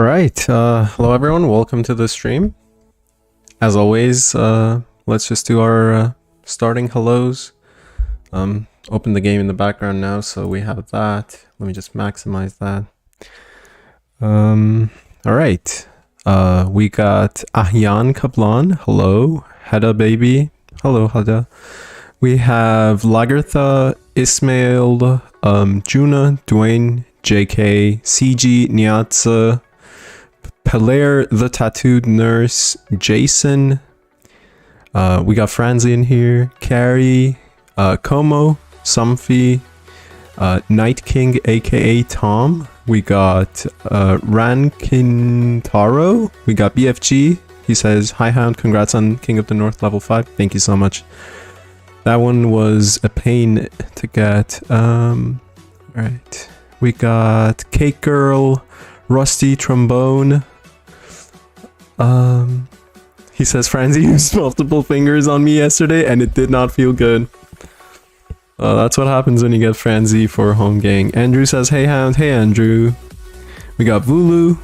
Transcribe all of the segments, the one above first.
All right, hello everyone, welcome to the stream. As always, let's just do our starting hellos. Open the game in the background now, so we have that. Let me just maximize that. All right, we got Ahyan Kaplan, hello. Heda baby, hello Heda. We have Lagertha, Ismail, Juna, Dwayne, JK, CG, Nyatsa, Pelaire, the tattooed nurse, Jason. We got Franzi in here, Carrie, Como, Sumphi, Night King, aka Tom. We got Rankintaro. We got BFG. He says, "Hi Hound, congrats on King of the North level 5. Thank you so much." That one was a pain to get. Alright. We got Cake Girl, Rusty Trombone. He says, Franzi used multiple fingers on me yesterday and it did not feel good. That's what happens when you get Franzi for home gang. Andrew says, "Hey Hound." Hey Andrew. We got Vulu.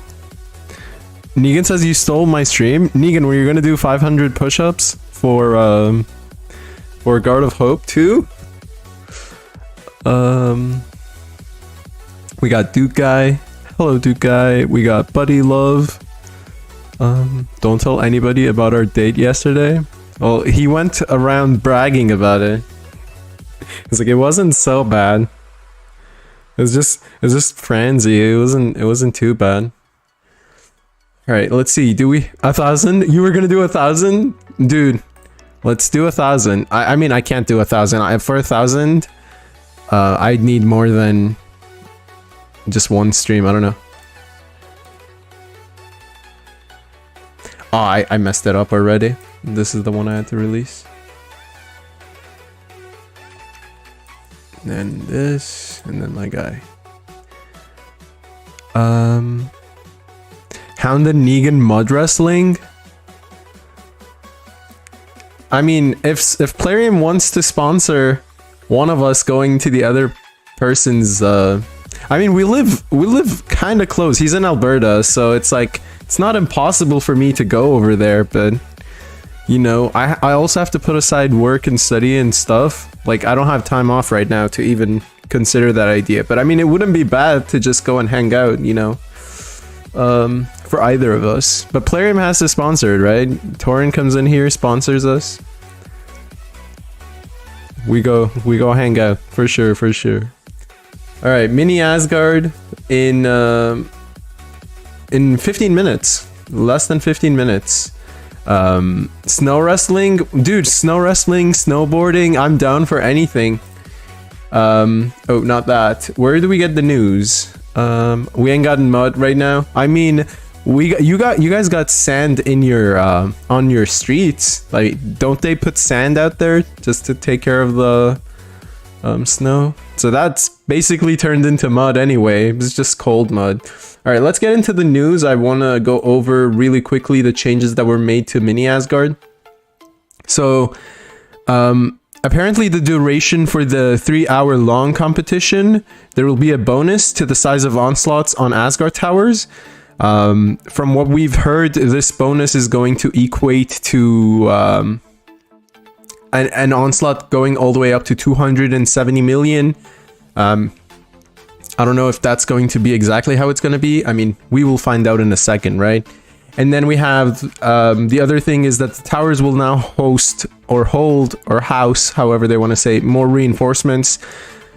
Negan says, "You stole my stream." Negan, were you gonna do 500 push-ups for Guard of Hope too? We got Duke Guy. Hello Duke Guy. We got Buddy Love. Don't tell anybody about our date yesterday. Well, he went around bragging about it. It's like, it wasn't so bad. It was just Franzi. It wasn't too bad. Alright, let's see. Do we 1,000? You were gonna do 1,000? Dude, let's do 1,000. I mean, I can't do 1,000. For 1,000, I'd need more than just one stream. I don't know. Oh, I messed it up already. This is the one I had to release. And then this, and then my guy. Hound and Negan mud wrestling. I mean, if Plarium wants to sponsor one of us going to the other person's, I mean, we live kind of close. He's in Alberta, so it's like, it's not impossible for me to go over there, but you know, I also have to put aside work and study and stuff. Like, I don't have time off right now to even consider that idea. But I mean, it wouldn't be bad to just go and hang out, you know, for either of us. But Plarium has to sponsor it, right? Torin comes in here, sponsors us. We go hang out for sure. All right, mini Asgard in 15 minutes, less than 15 minutes. Snow wrestling, dude, snow wrestling, snowboarding, I'm down for anything. Oh, not that. Where do we get the news? We ain't got mud right now. I mean, you guys got sand in your on your streets. Like, don't they put sand out there just to take care of the snow? So that's basically turned into mud anyway. It's just cold mud. All right, let's get into the news. I want to go over really quickly the changes that were made to Mini Asgard. So, apparently the duration for the 3-hour long competition, there will be a bonus to the size of onslaughts on Asgard towers. From what we've heard, this bonus is going to equate to an onslaught going all the way up to 270 million. I don't know if that's going to be exactly how it's going to be. I mean, we will find out in a second, right? And then we have the other thing is that the towers will now host or hold or house, however they want to say, more reinforcements.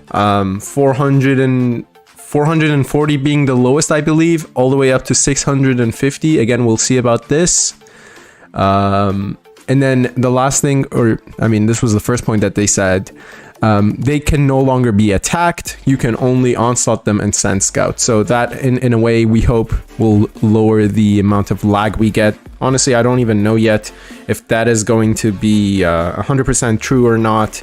440 being the lowest, I believe, all the way up to 650. Again, we'll see about this. And then the last thing, or I mean, this was the first point that they said. They can no longer be attacked. You can only onslaught them and send scouts. So that, in a way, we hope will lower the amount of lag we get. Honestly, I don't even know yet if that is going to be 100% true or not.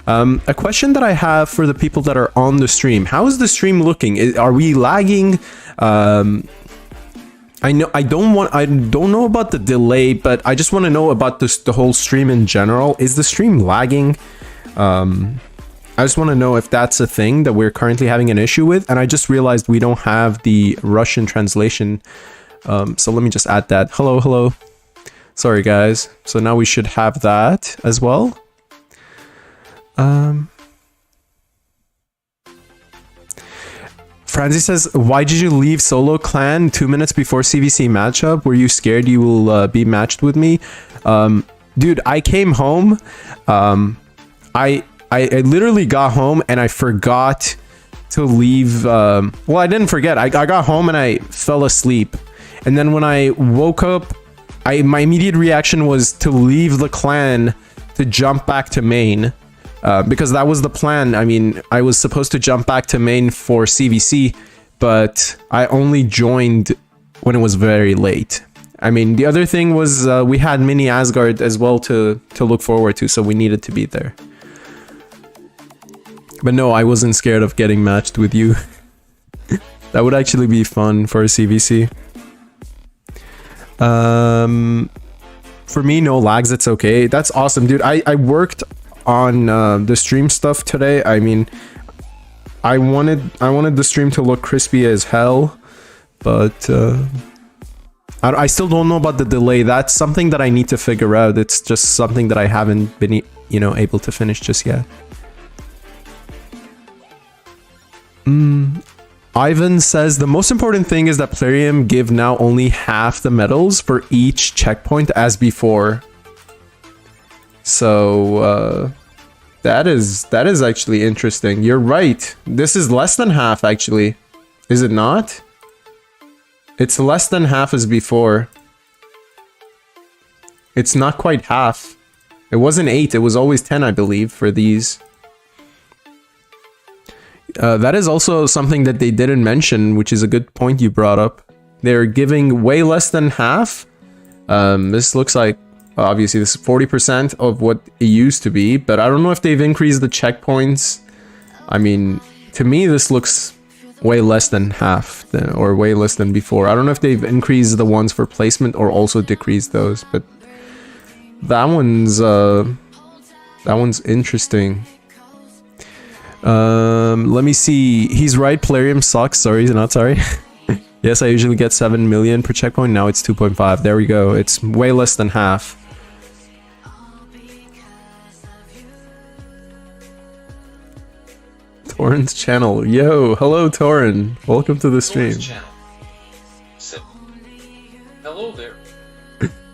A question that I have for the people that are on the stream: how is the stream looking? Are we lagging? I don't know about the delay, but I just want to know about the whole stream in general. Is the stream lagging? I just want to know if that's a thing that we're currently having an issue with. And I just realized we don't have the Russian translation. So let me just add that. Hello, hello. Sorry, guys. So now we should have that as well. Franzi says, why did you leave solo clan 2 minutes before CVC matchup? Were you scared you will be matched with me? Dude, I came home. I literally got home and I forgot to leave. Well, I didn't forget. I got home and I fell asleep. And then when I woke up, my immediate reaction was to leave the clan to jump back to main. Because that was the plan. I mean, I was supposed to jump back to main for CVC, but I only joined when it was very late. I mean, the other thing was we had mini Asgard as well to look forward to, so we needed to be there. But no, I wasn't scared of getting matched with you. That would actually be fun for a CVC. For me, no lags, it's okay. That's awesome, dude. I worked on the stream stuff today. I mean, I wanted the stream to look crispy as hell, but I still don't know about the delay. That's something that I need to figure out. It's just something that I haven't been, you know, able to finish just yet. Ivan says the most important thing is that Plarium give now only half the medals for each checkpoint as before. So that is actually interesting. You're right. This is less than half actually. Is it not? It's less than half as before. It's not quite half. It wasn't 8, it was always 10, I believe, for these. That is also something that they didn't mention, which is a good point you brought up. They're giving way less than half. This looks like, obviously, this is 40% of what it used to be, but I don't know if they've increased the checkpoints. I mean, to me, this looks way less than half, or way less than before. I don't know if they've increased the ones for placement or also decreased those, but that one's interesting. Let me see. He's right, Plarium sucks. Sorry, he's not sorry. Yes, I usually get 7 million per checkpoint. Now it's 2.5. There we go. It's way less than half. Torin's channel. Yo, hello Torin. Welcome to the stream. Hello there.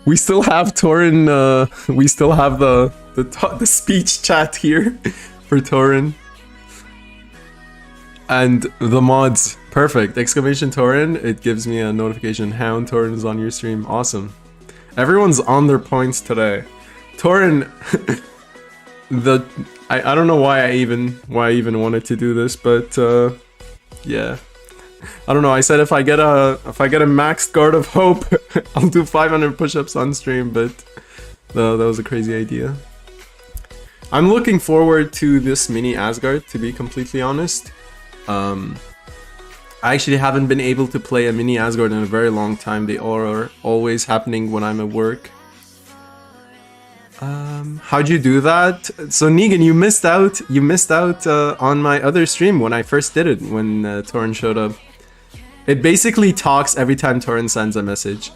We still have Torin, we still have the speech chat here for Torin. And the mods. Perfect. Exclamation Torin. It gives me a notification. Hound Torin is on your stream. Awesome. Everyone's on their points today. Torin, I don't know why I even wanted to do this, but yeah. I don't know. I said if I get a maxed guard of hope, I'll do 500 push-ups on stream, but that was a crazy idea. I'm looking forward to this mini Asgard, to be completely honest. I actually haven't been able to play a mini Asgard in a very long time. They are always happening when I'm at work. How'd you do that? So Negan, you missed out on my other stream when I first did it, when Torin showed up. It basically talks every time Torin sends a message.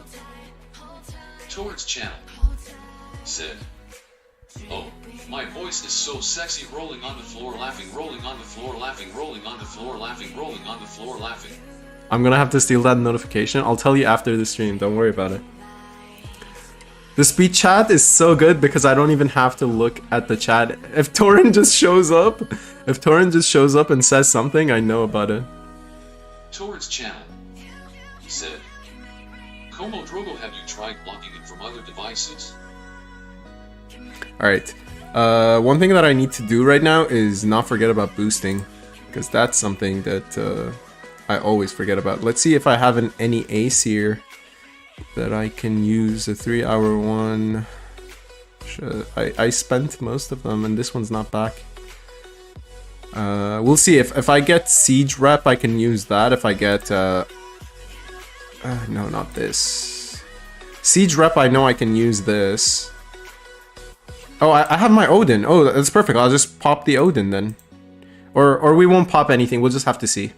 Torin's channel said, "Oh, my voice is so sexy, rolling on the floor, laughing, rolling on the floor, laughing, rolling on the floor, laughing, rolling on the floor, laughing." I'm gonna have to steal that notification. I'll tell you after the stream, don't worry about it. The speed chat is so good because I don't even have to look at the chat. If Torin just shows up and says something, I know about it. Torin's channel said, "Como Drogo, have you tried blocking it from other devices?" Alright. One thing that I need to do right now is not forget about boosting, because that's something that I always forget about. Let's see if I have any ace here that I can use. A 3-hour one. I spent most of them and this one's not back. We'll see. If I get siege rep, I can use that. If I get no, not this. Siege rep, I know I can use this. Oh, I have my Odin. Oh, that's perfect. I'll just pop the Odin then. Or we won't pop anything. We'll just have to see.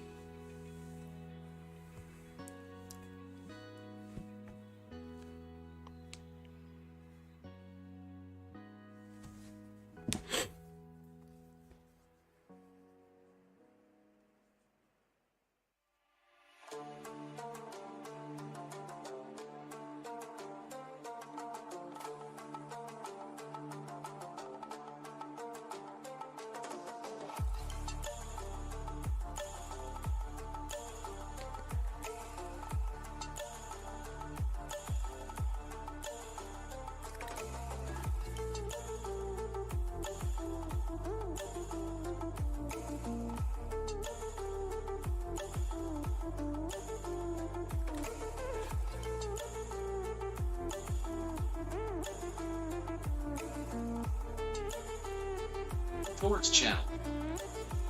Towards channel.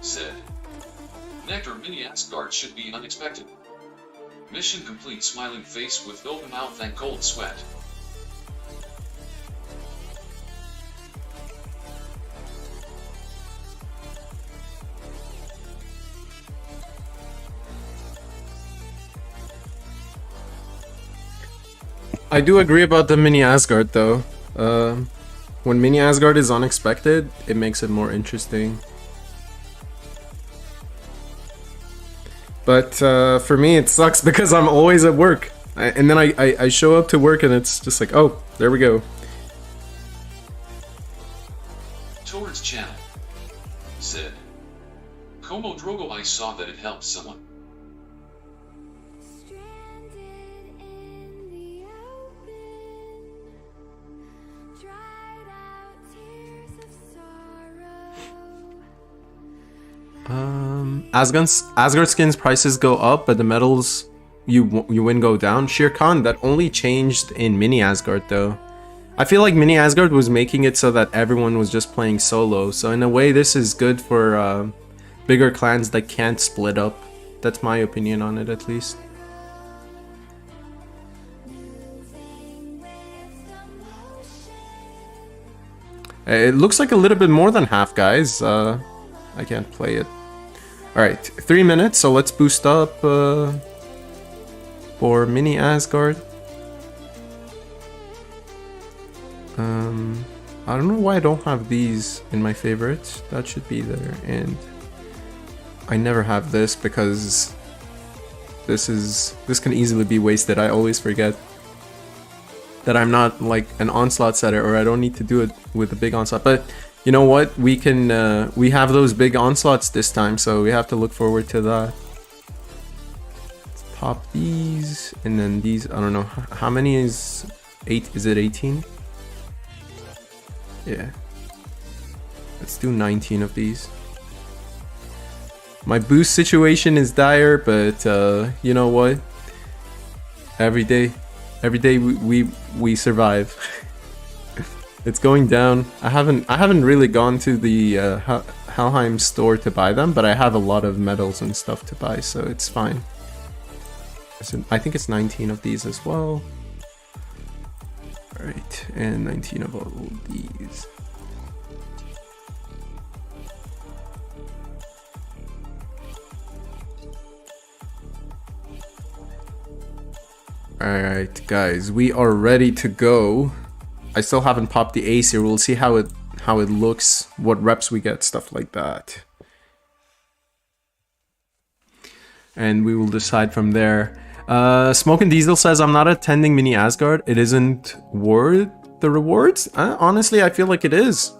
Said. Nectar mini Asgard should be unexpected. Mission complete, smiling face with open mouth and cold sweat. I do agree about the mini Asgard though. When mini Asgard is unexpected, it makes it more interesting. But for me, it sucks because I'm always at work. And then I show up to work and it's just like, oh, there we go. Towards channel. Said. Como Drogo, I saw that it helped someone. Asgard skins prices go up, but the medals you win go down. Shere Khan, that only changed in mini Asgard though. I feel like mini Asgard was making it so that everyone was just playing solo. So in a way, this is good for bigger clans that can't split up. That's my opinion on it, at least. It looks like a little bit more than half, guys. I can't play it. Alright, 3 minutes, so let's boost up for mini Asgard. I don't know why I don't have these in my favorites. That should be there, and I never have this because this can easily be wasted. I always forget that I'm not like an onslaught setter, or I don't need to do it with a big onslaught. But you know what? We can we have those big onslaughts this time, so we have to look forward to that. Let's pop these, and then these. I don't know how many is 8. Is it 18? Yeah. Let's do 19 of these. My boost situation is dire, but you know what? Every day we survive. It's going down. I haven't really gone to the Helheim store to buy them, but I have a lot of medals and stuff to buy, so it's fine. I think it's 19 of these as well. Alright, and 19 of all these. Alright guys, we are ready to go. I still haven't popped the ace here. We'll see how it looks, what reps we get, stuff like that. And we will decide from there. Smoke and Diesel says, I'm not attending Mini Asgard. It isn't worth the rewards? Honestly, I feel like it is.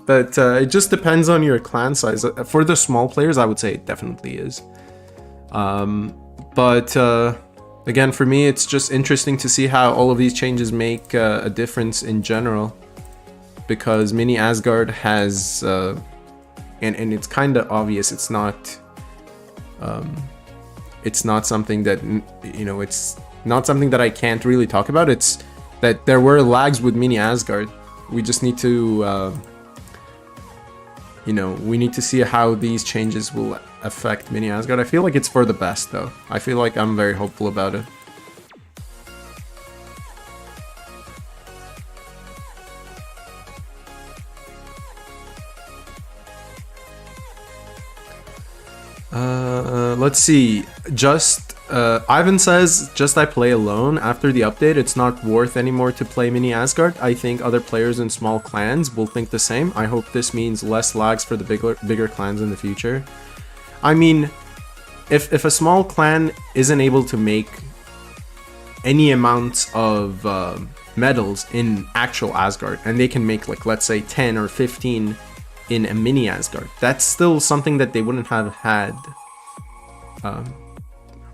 But it just depends on your clan size. For the small players, I would say it definitely is. Again, for me, it's just interesting to see how all of these changes make a difference in general. Because Mini Asgard has... and it's kind of obvious, it's not something that, you know, it's not something that I can't really talk about. It's that there were lags with Mini Asgard. We just need to, you know, we need to see how these changes will affect Mini Asgard. I feel like it's for the best, though. I feel like I'm very hopeful about it. Let's see. Just Ivan says, just I play alone. After the update, it's not worth anymore to play mini Asgard. I think other players in small clans will think the same. I hope this means less lags for the bigger clans in the future. I mean, if a small clan isn't able to make any amount of medals in actual Asgard, and they can make, like, let's say 10 or 15 in a mini Asgard, that's still something that they wouldn't have had,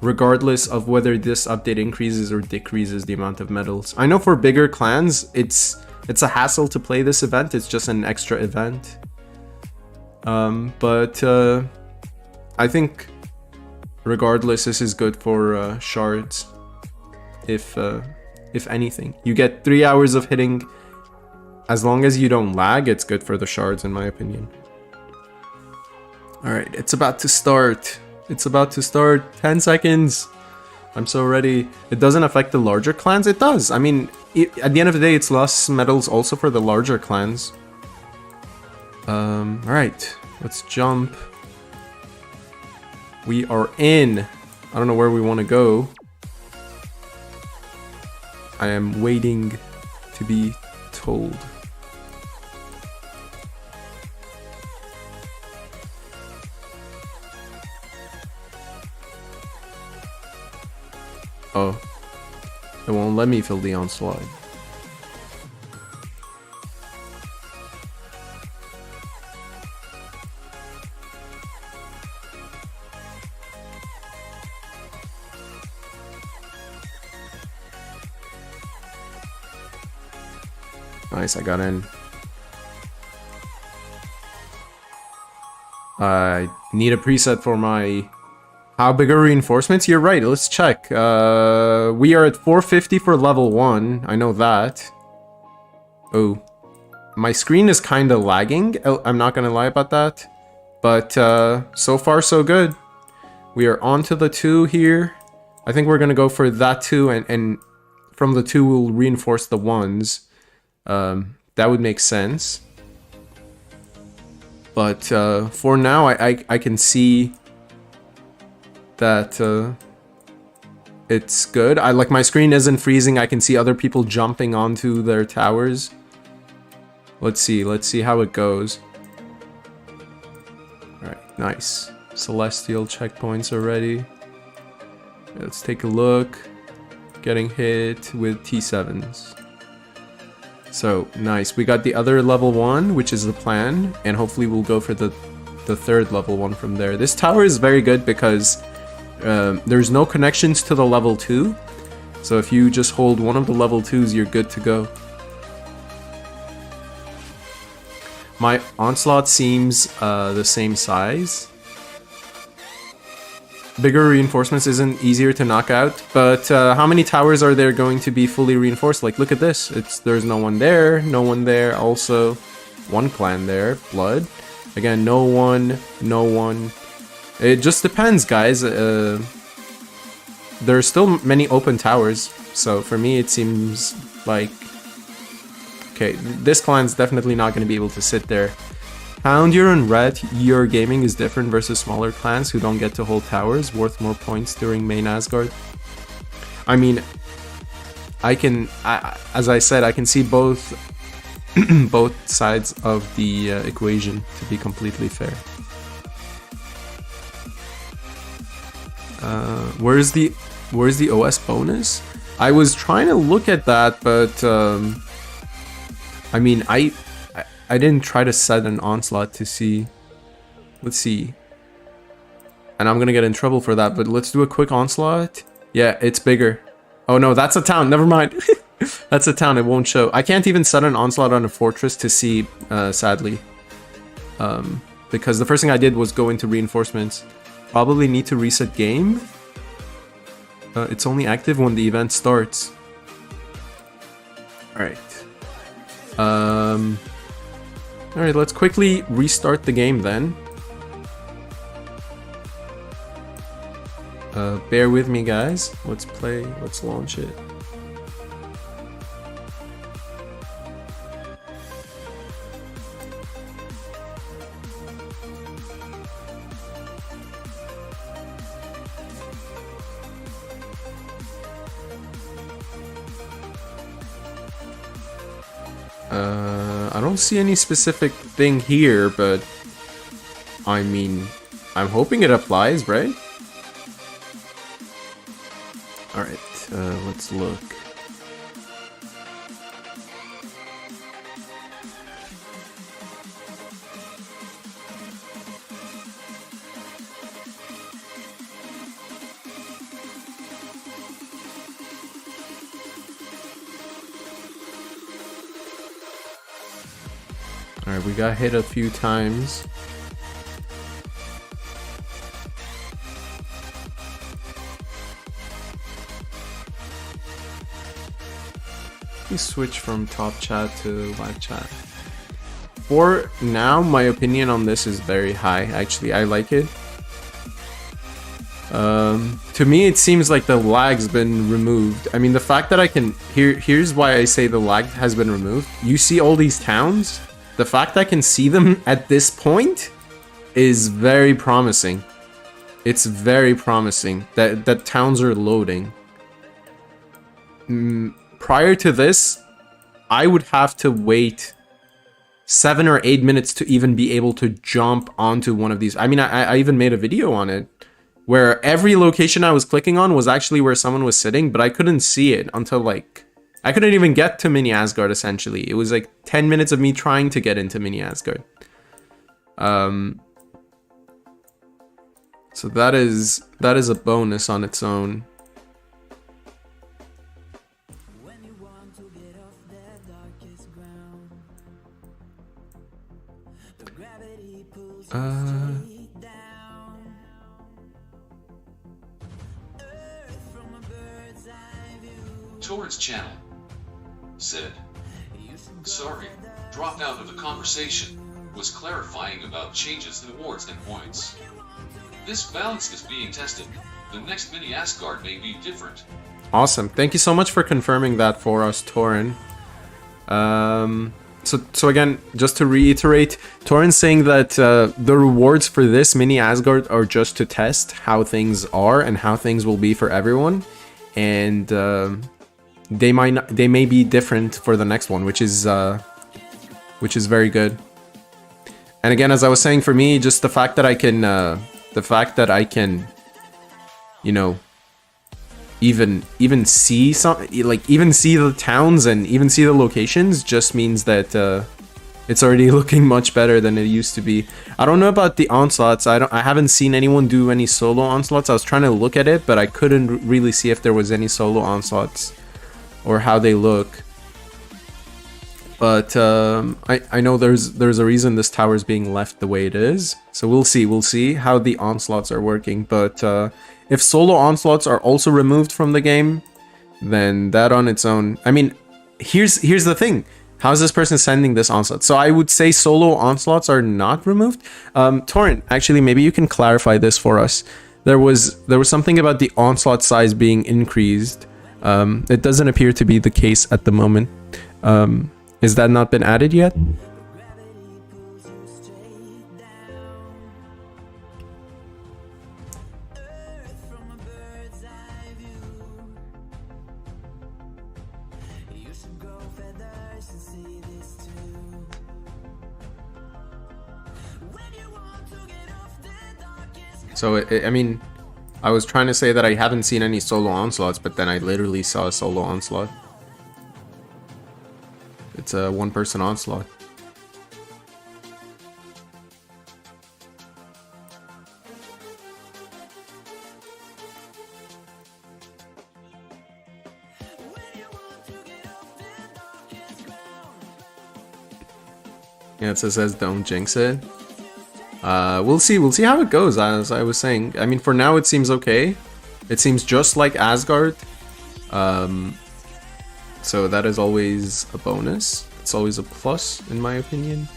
regardless of whether this update increases or decreases the amount of medals. I know for bigger clans, it's a hassle to play this event. It's just an extra event. But I think regardless, this is good for shards. If anything, you get 3 hours of hitting. As long as you don't lag, it's good for the shards, in my opinion. All right, it's about to start. It's about to start. 10 seconds. I'm so ready. It doesn't affect the larger clans. It does. I mean, at the end of the day, it's less medals also for the larger clans. All right, let's jump. We are in. I don't know where we want to go. I am waiting to be told. Oh, it won't let me fill the onslaught. Nice, I got in. I need a preset for my... How big are reinforcements? You're right, let's check. We are at 450 for level 1, I know that. Oh, my screen is kind of lagging. I'm not gonna lie about that. But so far so good. We are on to the 2 here. I think we're gonna go for that 2, and from the 2 we'll reinforce the 1s. That would make sense. But for now, I can see that it's good. Like, my screen isn't freezing. I can see other people jumping onto their towers. Let's see how it goes. Alright, nice. Celestial checkpoints already. Let's take a look. Getting hit with T7s. So, nice. We got the other level 1, which is the plan, and hopefully we'll go for the third level 1 from there. This tower is very good because there's no connections to the level 2, so if you just hold one of the level 2s, you're good to go. My onslaught seems the same size. Bigger reinforcements isn't easier to knock out, but how many towers are there going to be fully reinforced? Like, look at this. There's no one there, no one there. Also, one clan there, blood. Again, no one, no one. It just depends, guys. There's still many open towers, so for me it seems like... Okay, this clan's definitely not going to be able to sit there. Hound, you're in red. Your gaming is different versus smaller clans who don't get to hold towers, worth more points during main Asgard. I mean, as I said, I can see both both sides of the equation, to be completely fair. Where's the OS bonus? I was trying to look at that, but I mean, I didn't try to set an onslaught to see. Let's see. And I'm gonna get in trouble for that, but let's do a quick onslaught. Yeah, it's bigger. Oh no, that's a town. Never mind. That's a town. It won't show. I can't even set an onslaught on a fortress to see, sadly. Because the first thing I did was go into reinforcements. Probably need to reset game. It's only active when the event starts. Alright. Alright, let's quickly restart the game then. Bear with me, guys. Let's play. Let's launch it. I don't see any specific thing here, but I mean, I'm hoping it applies, right? Alright, let's look. Alright, we got hit a few times. Let me switch from top chat to live chat. For now, my opinion on this is very high. Actually, I like it. To me, it seems like the lag's been removed. I mean, the fact that I can... Here's why I say the lag has been removed. You see all these towns? The fact I can see them at this point is very promising. It's very promising that towns are loading. Prior to this, I would have to wait 7 or 8 minutes to even be able to jump onto one of these. I mean, I even made a video on it where every location I was clicking on was actually where someone was sitting, but I couldn't see it until like... I couldn't even get to Mini Asgard, essentially. It was like 10 minutes of me trying to get into Mini Asgard. So that is a bonus on its own. Torrent's channel said, sorry, dropped out of the conversation, was clarifying about changes in awards and points. This balance is being tested. The next Mini Asgard may be different. Awesome. Thank you so much for confirming that for us, Torrent. So again, just to reiterate, Torrent's saying that the rewards for this Mini Asgard are just to test how things are and how things will be for everyone. And they may be different for the next one, which is very good. And again, as I was saying, for me, just the fact that I can, you know, even see even see the towns and even see the locations just means that it's already looking much better than it used to be. I don't know about the onslaughts. I haven't seen anyone do any solo onslaughts. I was trying to look at it, but I couldn't really see if there was any solo onslaughts or how they look. But I know there's a reason this tower is being left the way it is. So we'll see how the onslaughts are working. But if solo onslaughts are also removed from the game, then that on its own... I mean, here's the thing. How's this person sending this onslaught? So I would say solo onslaughts are not removed. Torrent, actually, maybe you can clarify this for us. There was something about the onslaught size being increased. It doesn't appear to be the case at the moment. Is that not been added yet? So, I mean, I was trying to say that I haven't seen any solo onslaughts, but then I literally saw a solo onslaught. It's a one-person onslaught. Yeah, it says don't jinx it. We'll see how it goes, as I was saying. I mean, for now it seems okay. It seems just like Asgard. So that is always a bonus. It's always a plus, in my opinion.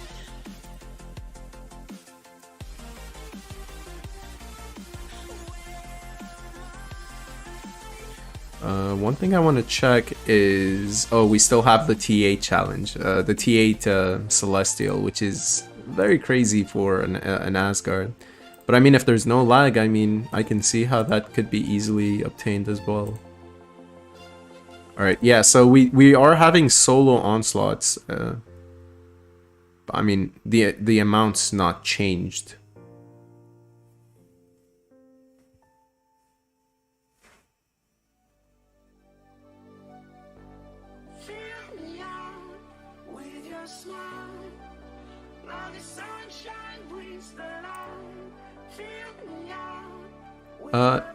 One thing I want to check is... Oh, we still have the T8 challenge. The T8 Celestial, which is very crazy for an Asgard. But I mean, if there's no lag, I mean, I can see how that could be easily obtained as well. All right, yeah. So we are having solo onslaughts. I mean, the amount's not changed.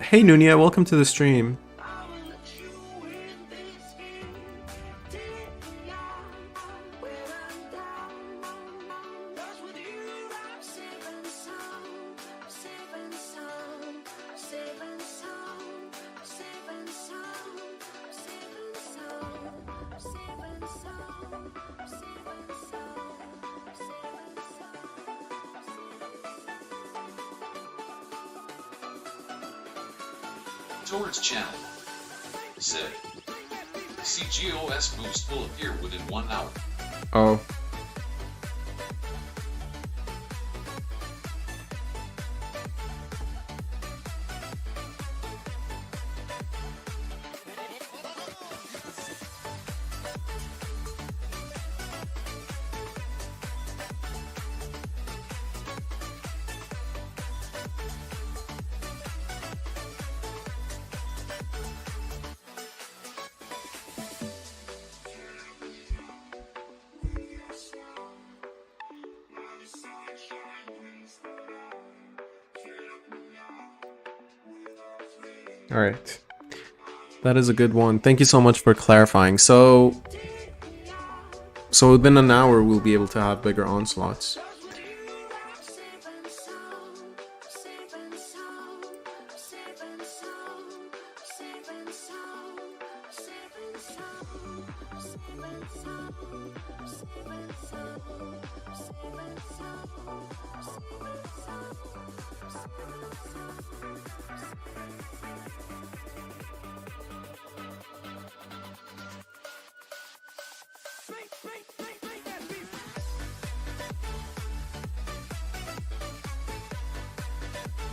Hey Nunia, welcome to the stream. Towards channel. Said. CGOS boost will appear within 1 hour. Oh. All right. That is a good one. Thank you so much for clarifying. So within an hour, we'll be able to have bigger onslaughts.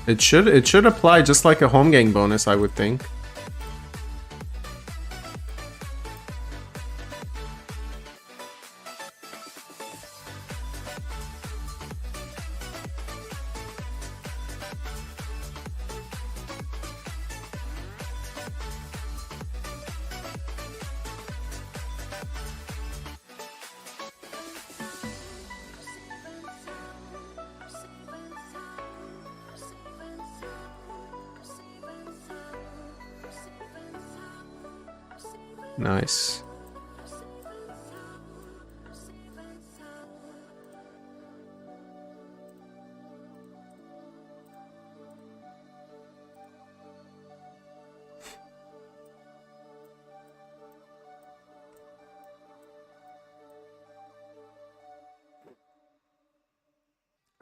It should apply just like a home gang bonus, I would think. Nice.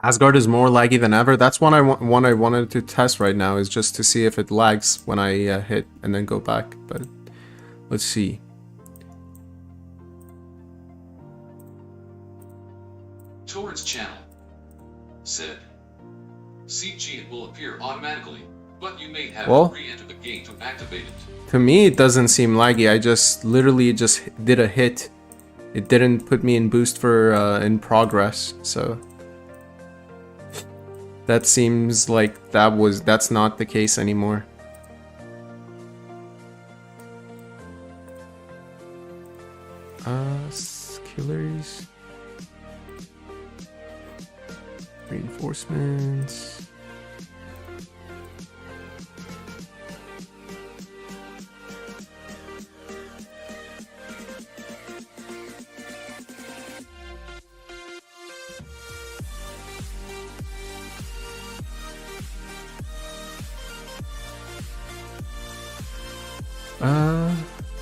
Asgard is more laggy than ever. That's one I wanted to test right now, is just to see if it lags when I hit and then go back. But let's see. Towards channel. Said. CG it will appear automatically, but you may have to re-enter the game to activate it. To me, it doesn't seem laggy. I just literally just did a hit. It didn't put me in boost for in progress, so that seems like that's not the case anymore. Killers. Reinforcements.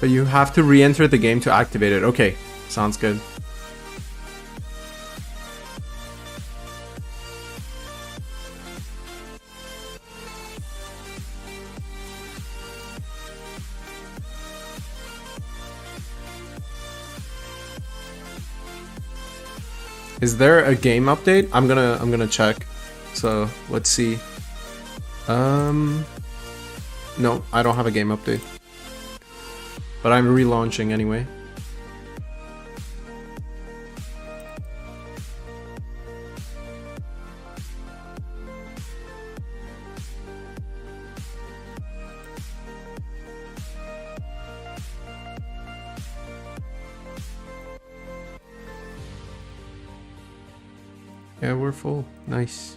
But you have to re-enter the game to activate it. Okay, sounds good. Is there a game update? I'm gonna check. So let's see. No, I don't have a game update. But I'm relaunching anyway. Yeah, we're full. Nice.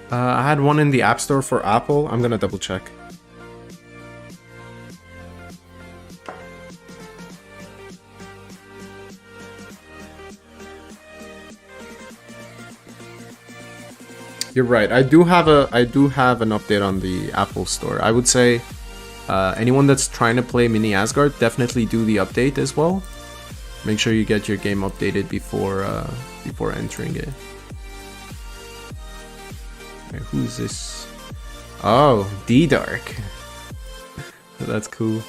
I had one in the App Store for Apple. I'm gonna double check. You're right. I do have an update on the Apple Store. I would say anyone that's trying to play Mini Asgard, definitely do the update as well. Make sure you get your game updated before entering it. Okay, who's this? Oh, D-Dark. That's cool.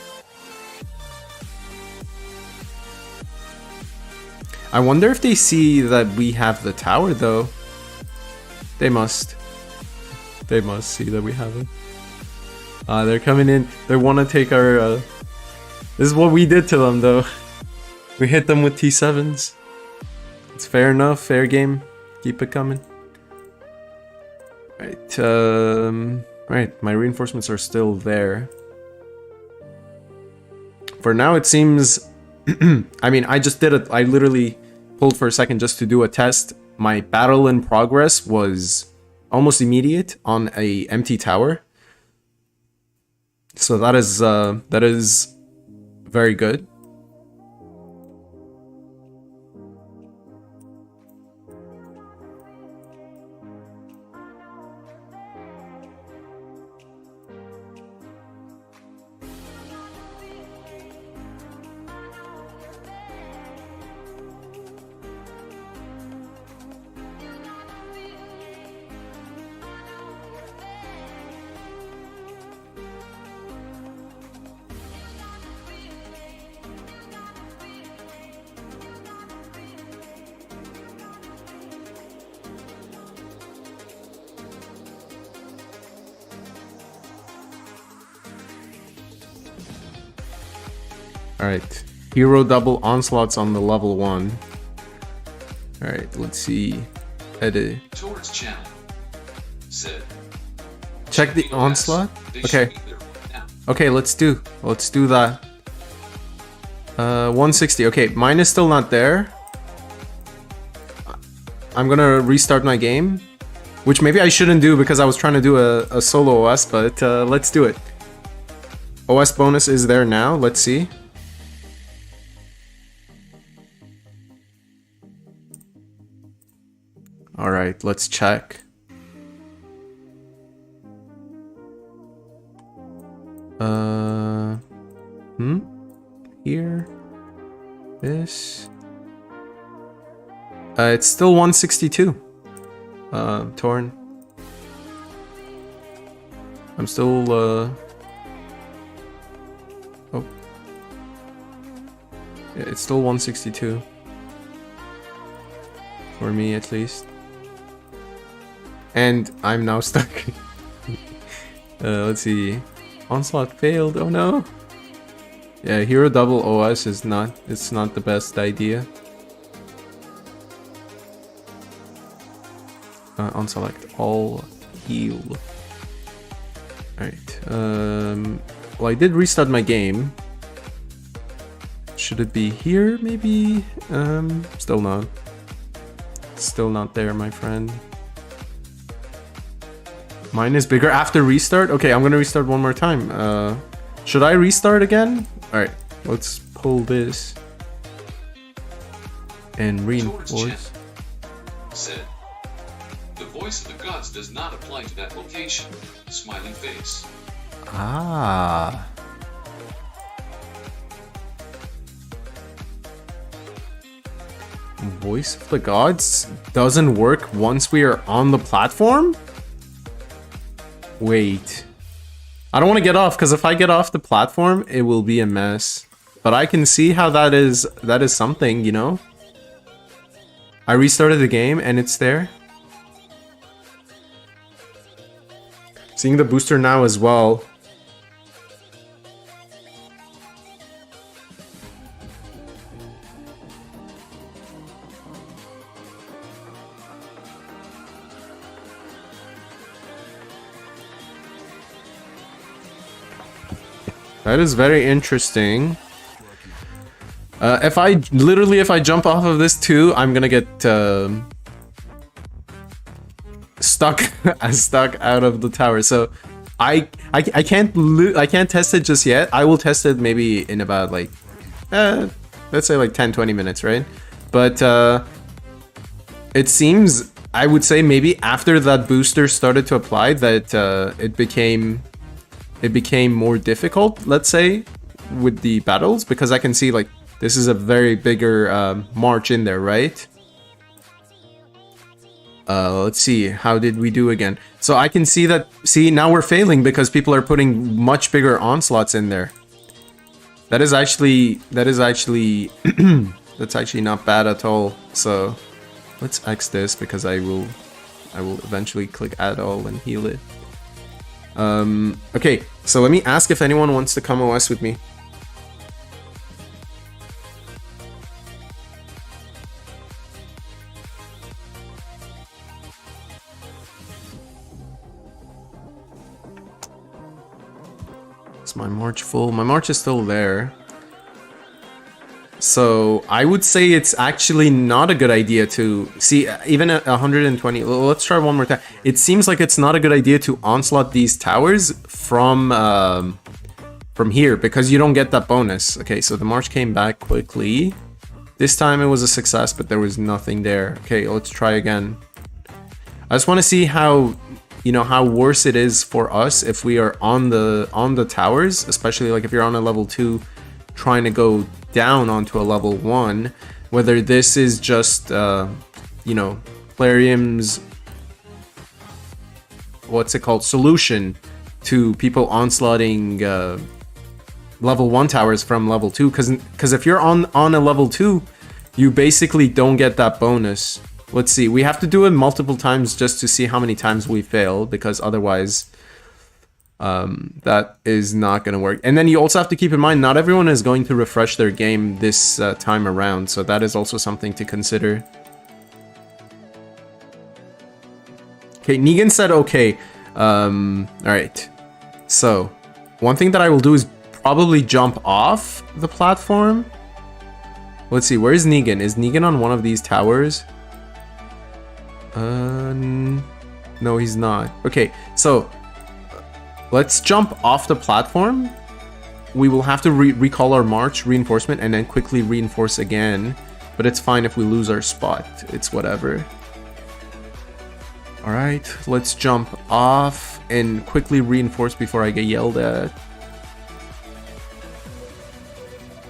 I wonder if they see that we have the tower though. They must. They must see that we have it. They're coming in. They want to take our... This is what we did to them, though. We hit them with T7s. It's fair enough. Fair game. Keep it coming. Right. Right. My reinforcements are still there. For now, it seems... I mean, I just did it. I literally pulled for a second just to do a test. My battle in progress was almost immediate on a empty tower. So that is very good. Alright, hero double onslaughts on the level 1. Alright, let's see. Edit. Towards channel. Said. Check the onslaught? Okay. Okay, let's do that. 160. Okay, mine is still not there. I'm gonna restart my game. Which maybe I shouldn't do because I was trying to do a solo OS, but let's do it. OS bonus is there now. Let's see. Alright, let's check. Here. This. It's still 162. Torn. I'm still, oh. Yeah, it's still 162. For me, at least. And I'm now stuck. Let's see. Onslaught failed. Oh no. Yeah, hero double OS is not. It's not the best idea. Unselect all heal. Alright. Well, I did restart my game. Should it be here? Maybe. Still not. Still not there, my friend. Mine is bigger after restart? Okay, I'm gonna restart one more time. Should I restart again? Alright, let's pull this. And reinforce. Said. The voice of the gods does not apply to that location. Smiling face. Ah. Voice of the gods doesn't work once we are on the platform? Wait. I don't want to get off, because if I get off the platform, it will be a mess. But I can see how that is something, you know? I restarted the game and it's there. Seeing the booster now as well. That is very interesting. If I jump off of this too, I'm gonna get stuck out of the tower. So I can't test it just yet. I will test it maybe in about like let's say like 10-20 minutes, right? But it seems, I would say maybe after that booster started to apply, that it became more difficult, let's say, with the battles, because I can see like this is a very bigger march in there, right? Let's see, how did we do again? So I can see that, see, now we're failing because people are putting much bigger onslaughts in there. That is actually that's actually not bad at all. So let's X this, because I will eventually click add all and heal it. Okay, so let me ask if anyone wants to come OS with me. Is my march full? My march is still there. So I would say it's actually not a good idea to see, even at 120. Let's try one more time. It seems like it's not a good idea to onslaught these towers from here, because you don't get that bonus. Okay, so the march came back quickly. This time it was a success, but there was nothing there. Okay, let's try again. I just want to see how, you know, how worse it is for us if we are on the towers, especially like if you're on a level 2 trying to go down onto a level 1, whether this is just you know, Plarium's, what's it called, solution to people onslaughting level 1 towers from level 2, because if you're on a level 2, you basically don't get that bonus. Let's see, we have to do it multiple times just to see how many times we fail, because otherwise that is not going to work. And then you also have to keep in mind, not everyone is going to refresh their game this time around, so that is also something to consider. Okay, Negan said okay. Alright, so one thing that I will do is probably jump off the platform. Let's see, where is Negan? Is Negan on one of these towers? No, he's not. Okay, so let's jump off the platform. We will have to recall our march reinforcement and then quickly reinforce again, but it's fine if we lose our spot. It's whatever. All right, let's jump off and quickly reinforce before I get yelled at.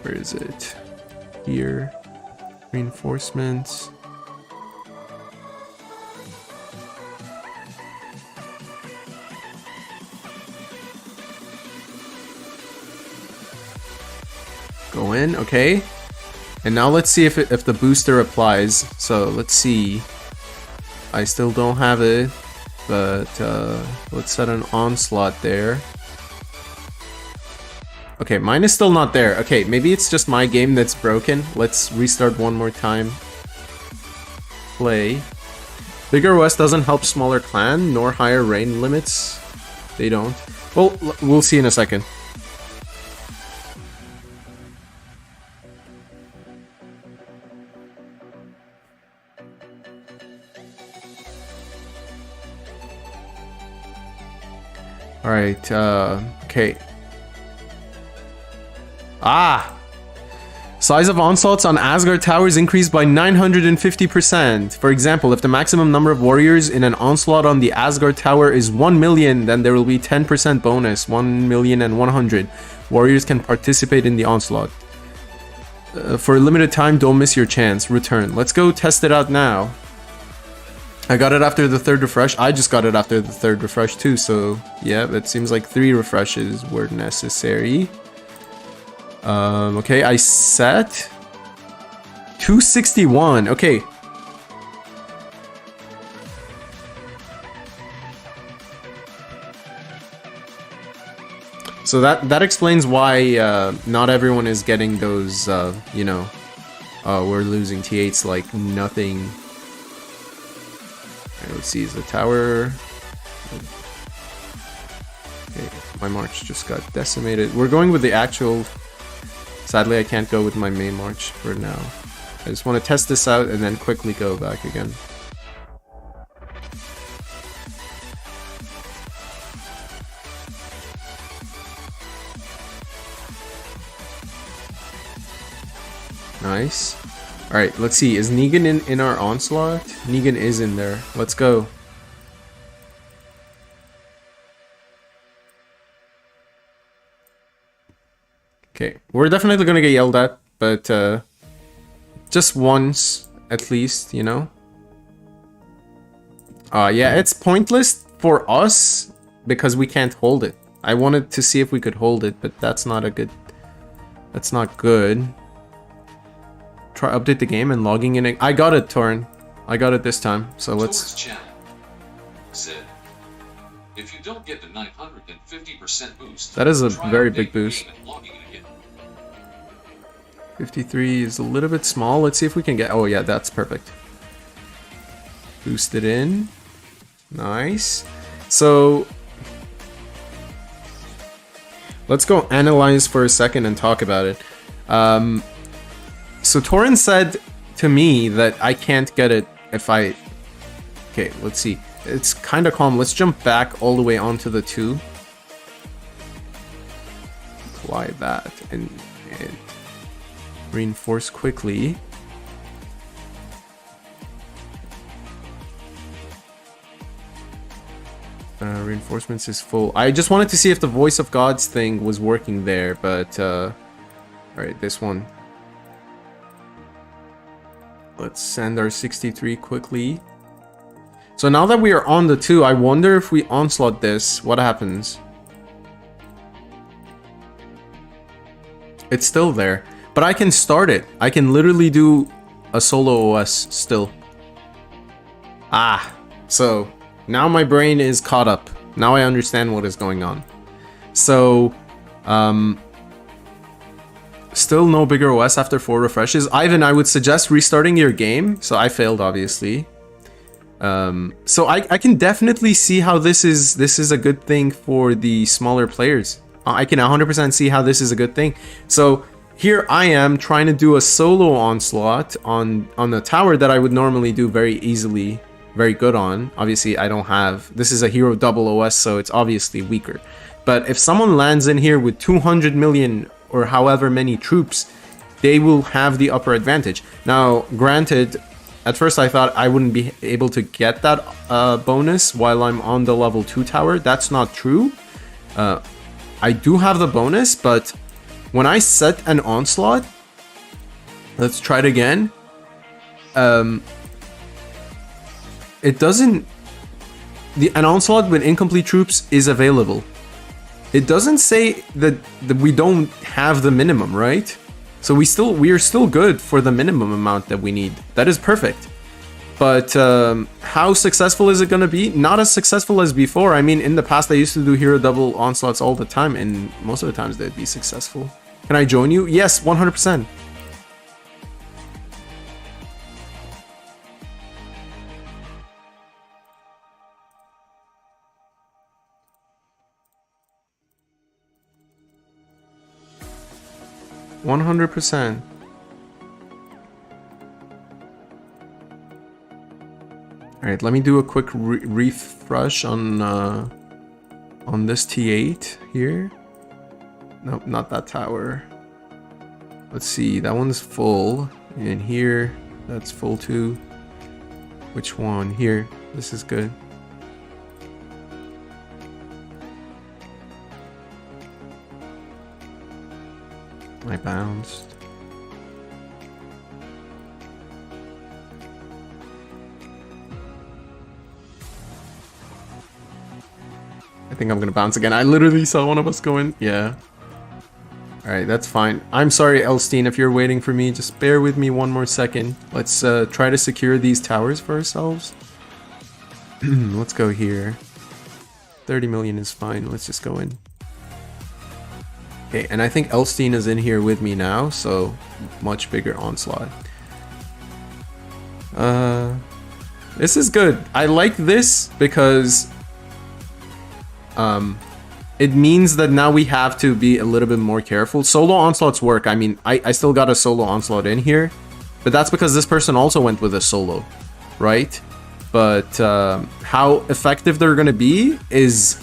Where is it? Here, reinforcements. Go in, okay. And now let's see if the booster applies. So let's see. I still don't have it, but let's set an onslaught there. Okay, mine is still not there. Okay, maybe it's just my game that's broken. Let's restart one more time. Play. Bigger OS doesn't help smaller clan, nor higher reign limits. They don't. Well, we'll see in a second. Alright, okay. Size of onslaughts on Asgard towers increased by 950%. For example, if the maximum number of warriors in an onslaught on the Asgard tower is 1 million, then there will be 10% bonus, 1,100,000. Warriors can participate in the onslaught. For a limited time, don't miss your chance. Return. Let's go test it out now. I got it after the third refresh. I just got it after the third refresh too, so yeah, it seems like 3 refreshes were necessary. Okay, I set 261. Okay. So that explains why not everyone is getting those, you know, we're losing T8s like nothing. Right, let's see, is the tower... Okay, my march just got decimated. We're going with the actual... Sadly, I can't go with my main march for now. I just want to test this out and then quickly go back again. Nice. Alright, let's see. Is Negan in our onslaught? Negan is in there. Let's go. Okay, we're definitely gonna get yelled at, but just once, at least, you know? Yeah, it's pointless for us because we can't hold it. I wanted to see if we could hold it, but that's not a good... That's not good. Try update the game and logging in. I got it, Torn. I got it this time. So let's. Channel said, if you don't get the 950% boost, that is a very big boost. 53 is a little bit small. Let's see if we can get. Oh yeah, that's perfect. Boost it in. Nice. So let's go analyze for a second and talk about it. So Torin said to me that I can't get it if I... Okay, let's see. It's kind of calm. Let's jump back all the way onto the 2. Apply that and reinforce quickly. Reinforcements is full. I just wanted to see if the Voice of Gods thing was working there, but... Alright, this one. Let's send our 63 quickly. So now that we are on the 2, I wonder if we onslaught this, what happens? It's still there. But I can start it. I can literally do a solo OS still. Ah, so now my brain is caught up. Now I understand what is going on. So, still no bigger OS after 4 refreshes. Ivan, I would suggest restarting your game. So I failed, obviously. So I can definitely see how this is a good thing for the smaller players. I can 100% see how this is a good thing. So here I am trying to do a solo onslaught on a tower that I would normally do very easily, very good on. Obviously, I don't have... This is a hero double OS, so it's obviously weaker. But if someone lands in here with 200 million... or however many troops, they will have the upper advantage. Now, granted, at first I thought I wouldn't be able to get that bonus while I'm on the level 2 tower. That's not true. I do have the bonus, but when I set an onslaught, let's try it again. It doesn't... An onslaught with incomplete troops is available. It doesn't say that we don't have the minimum, right? So we are still good for the minimum amount that we need. That is perfect. But how successful is it going to be? Not as successful as before. I mean, in the past, I used to do hero double onslaughts all the time, and most of the times they'd be successful. Can I join you? Yes, 100%. %100%. Alright, let me do a quick refresh on this T8 here. Nope, not that tower. Let's see, that one's full. And here, that's full too. Which one? Here. This is good. I bounced. I think I'm gonna bounce again. I literally saw one of us go in. Yeah. Alright, that's fine. I'm sorry, Elstein, if you're waiting for me. Just bear with me one more second. Let's try to secure these towers for ourselves. Let's go here. 30 million is fine. Let's just go in. Okay, and I think Elstein is in here with me now, so much bigger onslaught. This is good. I like this because it means that now we have to be a little bit more careful. Solo onslaughts work. I mean, I still got a solo onslaught in here, but that's because this person also went with a solo, right? But how effective they're gonna be is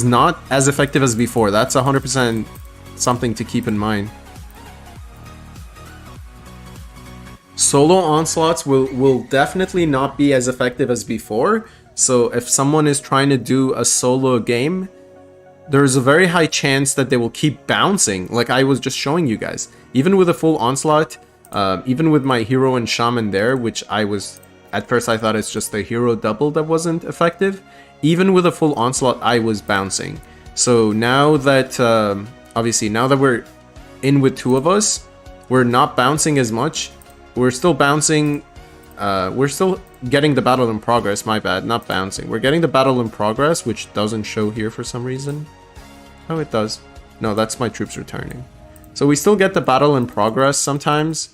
not as effective as before. That's 100% something to keep in mind. Solo onslaughts will definitely not be as effective as before. So if someone is trying to do a solo game, there's a very high chance that they will keep bouncing, like I was just showing you guys. Even with a full onslaught, even with my hero and shaman there, which at first I thought it's just the hero double that wasn't effective. Even with a full onslaught, I was bouncing. So now that, obviously, now that we're in with two of us, we're not bouncing as much. We're still bouncing, we're still getting the battle in progress, my bad, not bouncing. We're getting the battle in progress, which doesn't show here for some reason. Oh, it does. No, that's my troops returning. So we still get the battle in progress sometimes,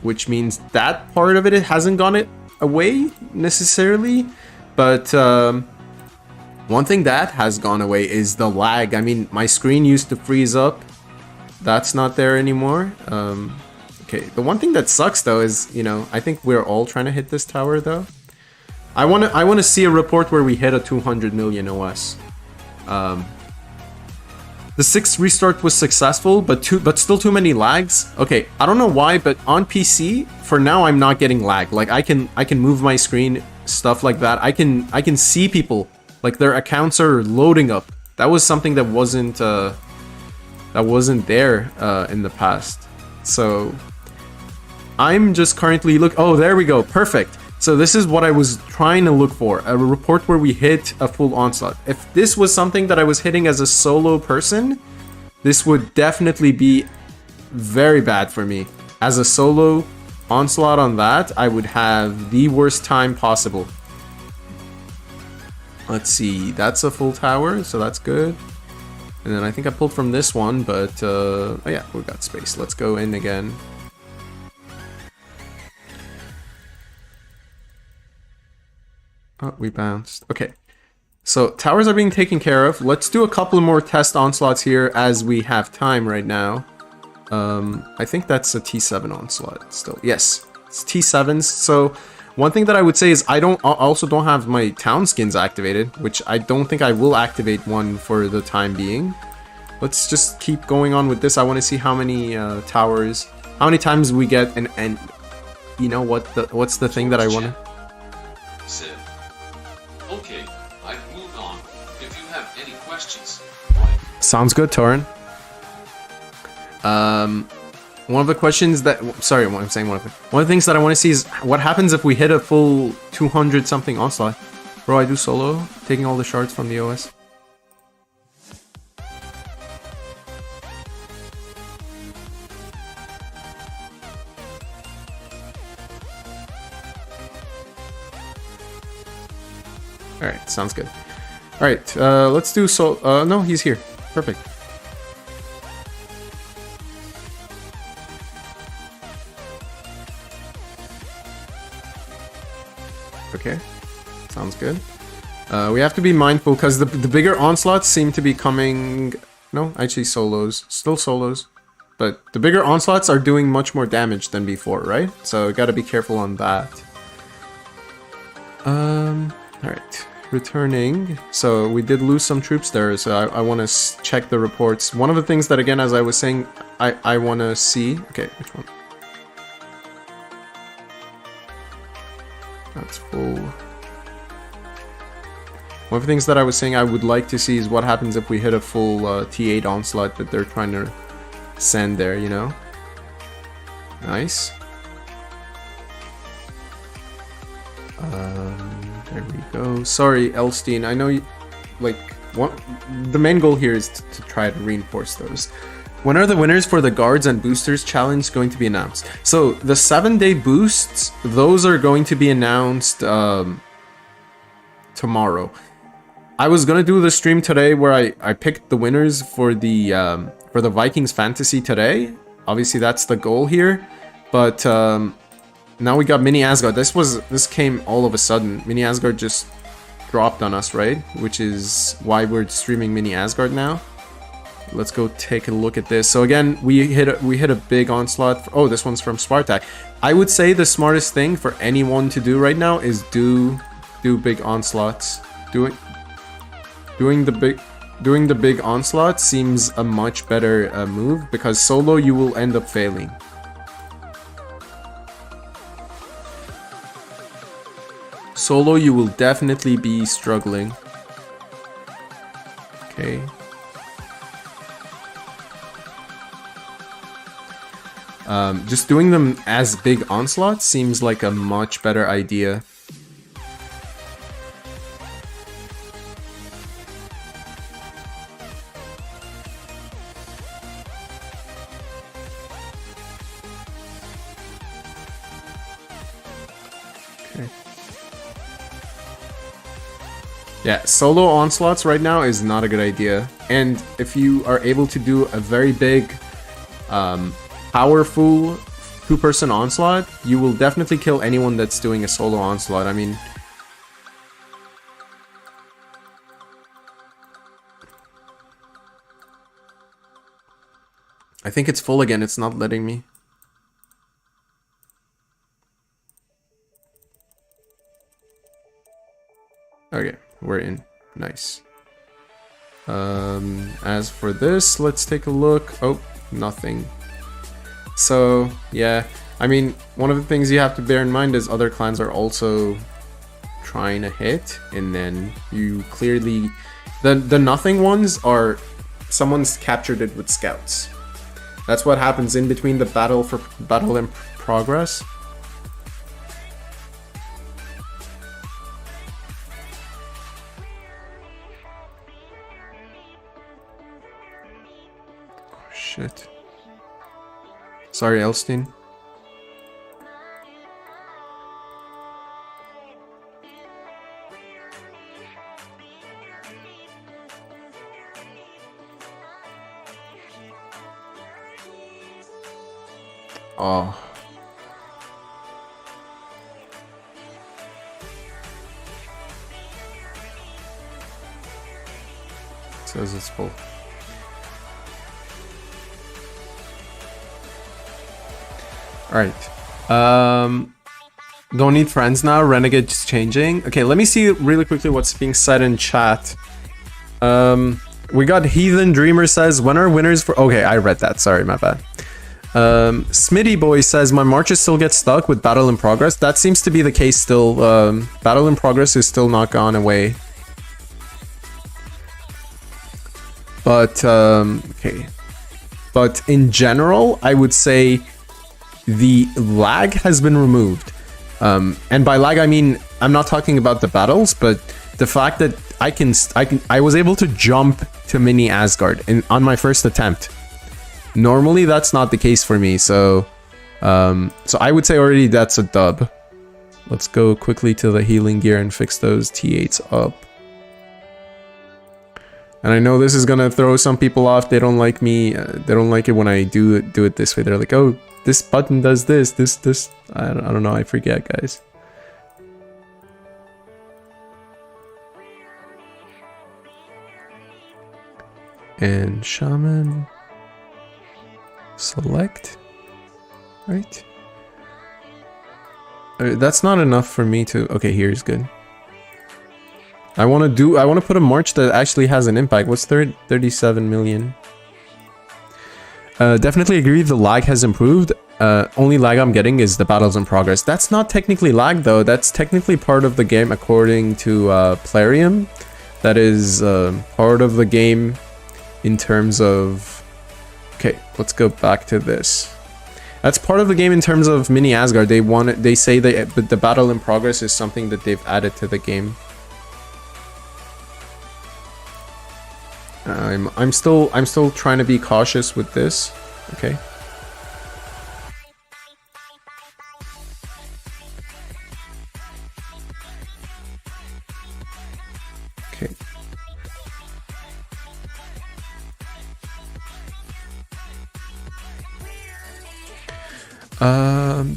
which means that part of it hasn't gone away necessarily. But one thing that has gone away is the lag. I mean, my screen used to freeze up. That's not there anymore. Okay, the one thing that sucks though is, you know, I think we're all trying to hit this tower though. I want to see a report where we hit a 200 million OS. The 6th restart was successful, but still too many lags. Okay, I don't know why, but on PC for now I'm not getting lag. Like I can move my screen, stuff like that. I can see people, like their accounts are loading up. That was something that wasn't there in the past. So I'm just currently oh, there we go, perfect. So this is what I was trying to look for, a report where we hit a full onslaught. If this was something that I was hitting as a solo person, this would definitely be very bad for me. As a solo onslaught on that, I would have the worst time possible. Let's see, that's a full tower, so that's good. And then I think I pulled from this one, but oh yeah, we got space. Let's go in again. Oh, we bounced. Okay. So towers are being taken care of. Let's do a couple more test onslaughts here as we have time right now. I think that's a T7 onslaught still. Yes, it's T7s. So one thing that I would say is I also don't have my town skins activated, which I don't think I will activate one for the time being. Let's just keep going on with this. I want to see how many towers, how many times we get, and you know what's the thing that I want to. Sid. Okay, I've moved on. If you have any questions. Sounds good, Torin. One of the questions that, sorry, I'm saying one of the things that I want to see is what happens if we hit a full 200 something onslaught. Bro, I do solo, taking all the shards from the OS. Alright, sounds good. Alright, let's do no, he's here. Perfect. Okay, sounds good. We have to be mindful because the bigger onslaughts seem to be coming. No, actually solos, still solos, but the bigger onslaughts are doing much more damage than before, right? So got to be careful on that. All right, returning. So we did lose some troops there, so I want to check the reports. One of the things that, again, as I was saying, I want to see. Okay, which one? That's full. One of the things that I was saying I would like to see is what happens if we hit a full T8 onslaught that they're trying to send there, you know? Nice. There we go. Sorry, Elstein. I know you, like, the main goal here is to try to reinforce those. When are the winners for the guards and boosters challenge going to be announced? So the 7-day boosts, those are going to be announced tomorrow. I was gonna do the stream today where I picked the winners for the Vikings fantasy today. Obviously that's the goal here, but now we got Mini Asgard. This came all of a sudden. Mini Asgard just dropped on us, right? Which is why we're streaming Mini Asgard now. Let's go take a look at this. So again, we hit a big onslaught. Oh, this one's from Spartak. I would say the smartest thing for anyone to do right now is do big onslaughts. Doing the big onslaught seems a much better move, because solo you will end up failing. Solo you will definitely be struggling. Okay. Just doing them as big onslaughts seems like a much better idea. Okay. Yeah, solo onslaughts right now is not a good idea. And if you are able to do a very big, powerful two-person onslaught, you will definitely kill anyone that's doing a solo onslaught. I mean, I think it's full again. It's not letting me. Okay, we're in. Nice. As for this, let's take a look. Oh, nothing. So, yeah, I mean, one of the things you have to bear in mind is other clans are also trying to hit, and then you clearly... The nothing ones are... Someone's captured it with scouts. That's what happens in between the battle in progress. Oh, shit. Sorry, Elstein. Oh. It says it's full. Alright. Don't need friends now. Renegade's changing. Okay, let me see really quickly what's being said in chat. We got Heathen Dreamer says, when are winners for... Okay, I read that. Sorry, my bad. Smitty Boy says, my marches still get stuck with Battle in Progress. That seems to be the case still. Battle in Progress is still not gone away. But, okay. But in general, I would say the lag has been removed. And by lag, I mean, I'm not talking about the battles, but the fact that I was able to jump to Mini Asgard on my first attempt. Normally, that's not the case for me, so I would say already that's a dub. Let's go quickly to the healing gear and fix those T8s up. And I know this is gonna throw some people off. They don't like me. They don't like it when I do it this way. They're like, oh, this button does this. I don't know. I forget, guys. And shaman. Select. Right. That's not enough for me to... Okay, here's good. I want to put a march that actually has an impact. What's 37 million? Definitely agree the lag has improved. Only lag I'm getting is the battles in progress. That's not technically lag though. That's technically part of the game according to Plarium. That is part of the game in terms of... Okay, let's go back to this. That's part of the game in terms of mini Asgard. They say that the battle in progress is something that they've added to the game. I'm still trying to be cautious with this. Okay. Okay.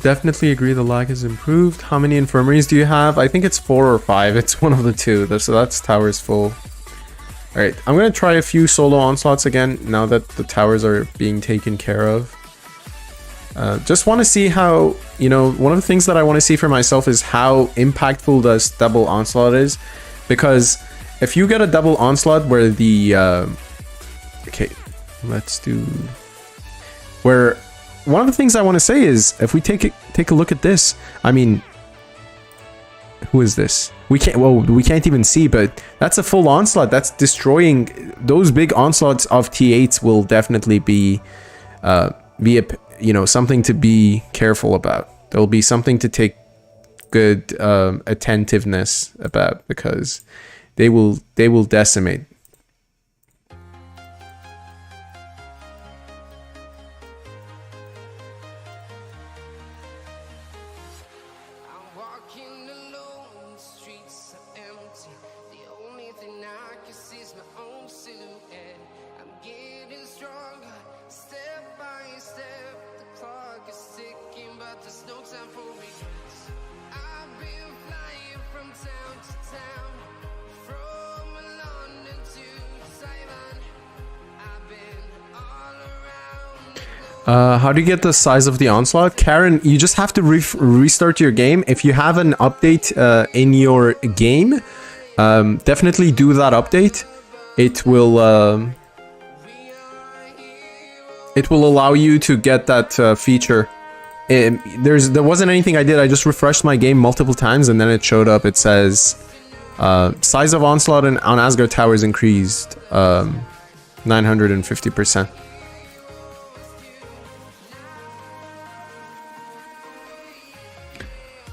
Definitely agree the lag has improved. How many infirmaries do you have? I think it's 4 or 5. It's one of the two. So that's towers full. Alright, I'm gonna try a few solo onslaughts again now that the towers are being taken care of. Just want to see how, you know, one of the things that I want to see for myself is how impactful this double onslaught is. Because if you get a double onslaught where the... okay, let's do... Where... One of the things I want to say is, if we take a look at this, I mean... Who is this? We can't even see, but that's a full onslaught. That's destroying... Those big onslaughts of T8s will definitely be a, you know, something to be careful about. There'll be something to take good attentiveness about, because they will decimate. How do you get the size of the onslaught? Karen, you just have to restart your game. If you have an update in your game, definitely do that update. It will allow you to get that feature. There wasn't anything I did. I just refreshed my game multiple times and then it showed up. It says size of onslaught on Asgard towers increased 950%.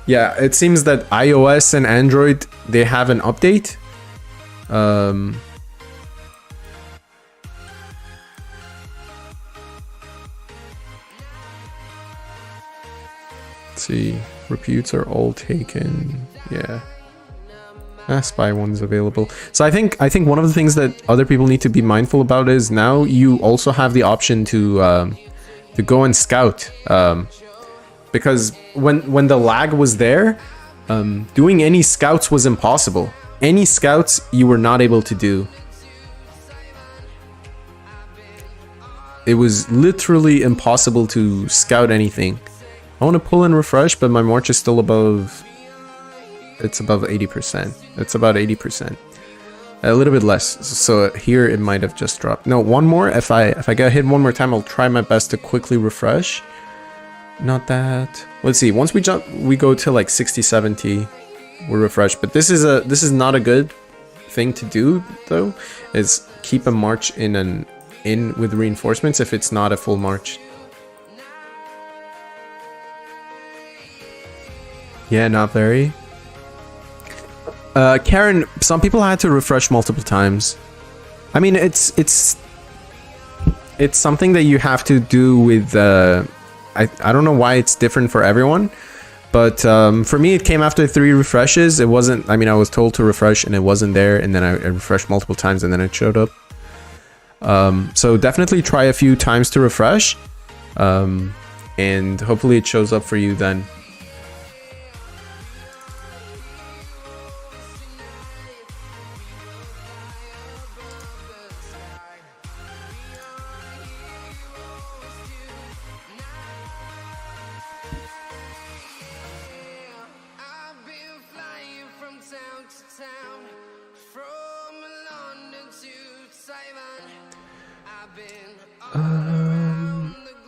Yeah, it seems that iOS and Android, they have an update. Let's see, reputes are all taken. Yeah, spy one's available. So I think one of the things that other people need to be mindful about is now you also have the option to go and scout. Because when the lag was there, doing any scouts was impossible. Any scouts you were not able to do. It was literally impossible to scout anything. I want to pull and refresh, but my march is still above... It's above 80%. It's about 80%. A little bit less. So here it might have just dropped. No, one more. If I get hit one more time, I'll try my best to quickly refresh. Not that. Let's see. Once we go to like 60, 70, we're refreshed. But this is not a good thing to do though. Is keep a march in with reinforcements if it's not a full march. Yeah, not very. Karen, some people had to refresh multiple times. I mean, it's something that you have to do with. I don't know why it's different for everyone, but for me it came after 3 refreshes. It wasn't, I mean, I was told to refresh and it wasn't there, and then I refreshed multiple times and then it showed up. So definitely try a few times to refresh, and hopefully it shows up for you then.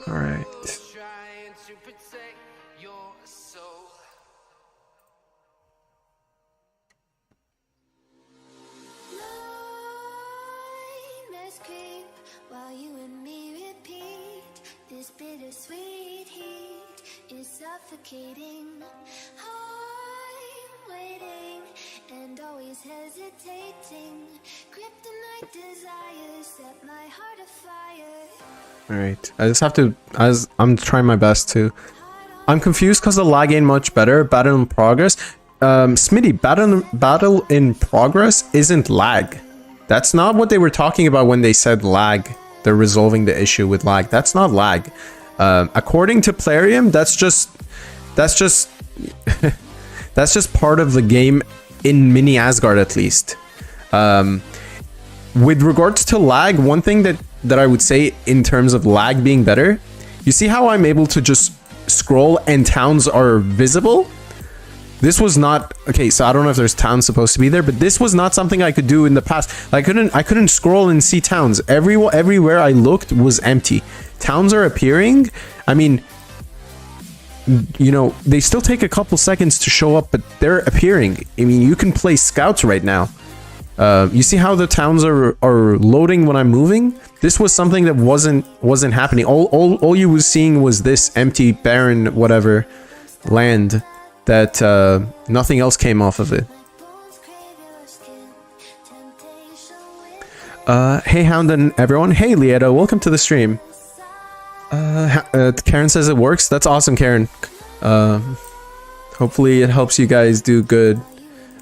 All right. While you and me repeat this bittersweet heat. suffocating. I'm waiting and always hesitating. Kryptonite desires set my heart afire. Alright, I just have to, as I'm trying my best to. I'm confused because the lag ain't much better. Battle in progress. Smitty, battle in progress isn't lag. That's not what they were talking about when they said lag. They're resolving the issue with lag. That's not lag. According to Plarium, that's just that's just part of the game in mini Asgard, at least. With regards to lag, one thing that I would say in terms of lag being better, you see how I'm able to just scroll and towns are visible? This was not okay, so I don't know if there's towns supposed to be there, but this was not something I could do in the past. I couldn't scroll and see towns. Everywhere I looked was empty. Towns are appearing. I mean, you know, they still take a couple seconds to show up, but they're appearing. I mean, you can play scouts right now. You see how the towns are loading when I'm moving? This was something that wasn't happening. All you was seeing was this empty, barren, whatever land that nothing else came off of it. Hey Hound and everyone. Hey Lieto, welcome to the stream. Karen says it works. That's awesome, Karen. Hopefully it helps you guys do good.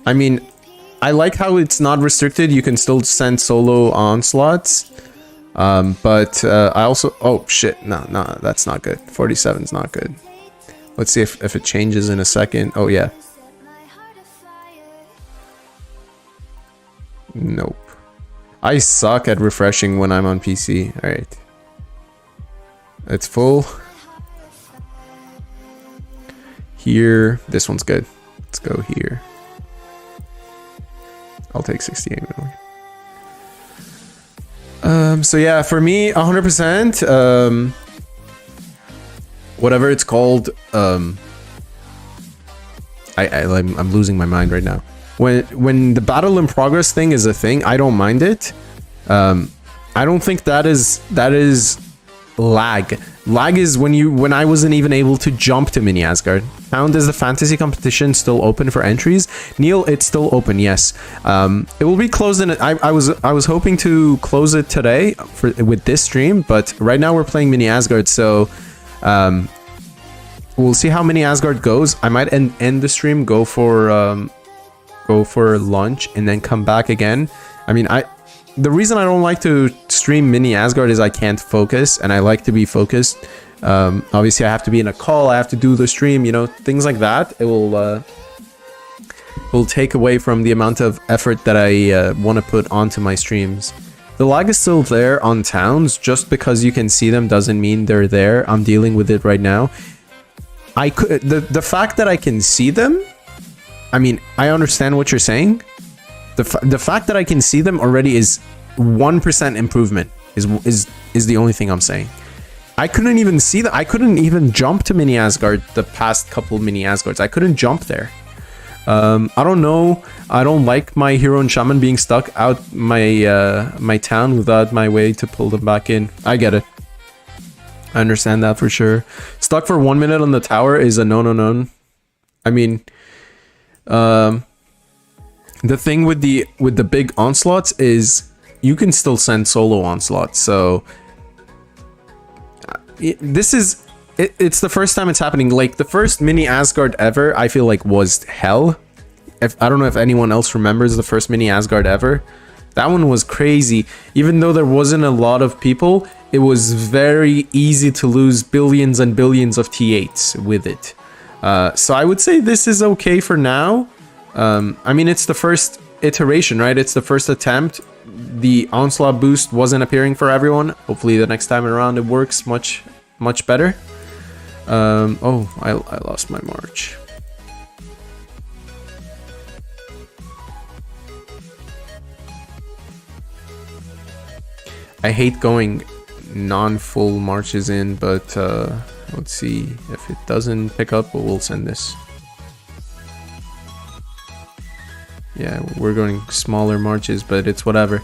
I mean, I like how it's not restricted. You can still send solo onslaughts. But I also... Oh, shit. No, that's not good. 47's not good. Let's see if it changes in a second. Oh, yeah. Nope. I suck at refreshing when I'm on PC. Alright. It's full. Here. This one's good. Let's go here. I'll take 68 million. So yeah, for me, 100%. Whatever it's called. I'm losing my mind right now. When the battle in progress thing is a thing, I don't mind it. I don't think that is lag. Lag is when I wasn't even able to jump to mini Asgard. Found is the fantasy competition still open for entries? Neil, it's still open. Yes. It will be closed in. I was hoping to close it today with this stream, but right now we're playing mini Asgard, so we'll see how mini Asgard goes. I might end the stream, go for lunch, and then come back again. I mean, the reason I don't like to stream mini Asgard is I can't focus, and I like to be focused. Obviously I have to be in a call, I have to do the stream, you know, things like that. It will take away from the amount of effort that I want to put onto my streams. The lag is still there on towns. Just because you can see them doesn't mean they're there. I'm dealing with it right now. The fact that I can see them, I mean, I understand what you're saying. The fact that I can see them already is 1% improvement is the only thing I'm saying. I couldn't even see that. I couldn't even jump to mini Asgard the past couple mini Asgards. I couldn't jump there. I don't know. I don't like my hero and shaman being stuck out my town without my way to pull them back in. I get it. I understand that for sure. Stuck for 1 minute on the tower is a no. I mean, the thing with the big onslaughts is you can still send solo onslaughts. So it's the first time it's happening. Like the first mini Asgard ever, I feel like was hell. I don't know if anyone else remembers the first mini Asgard ever. That one was crazy. Even though there wasn't a lot of people, it was very easy to lose billions and billions of T8s with it. So I would say this is okay for now. I mean, it's the first iteration, right? It's the first attempt. The onslaught boost wasn't appearing for everyone. Hopefully the next time around it works much better. Oh, I lost my march. I hate going non-full marches in, but let's see if it doesn't pick up, we'll send this. Yeah, we're going smaller marches, but it's whatever.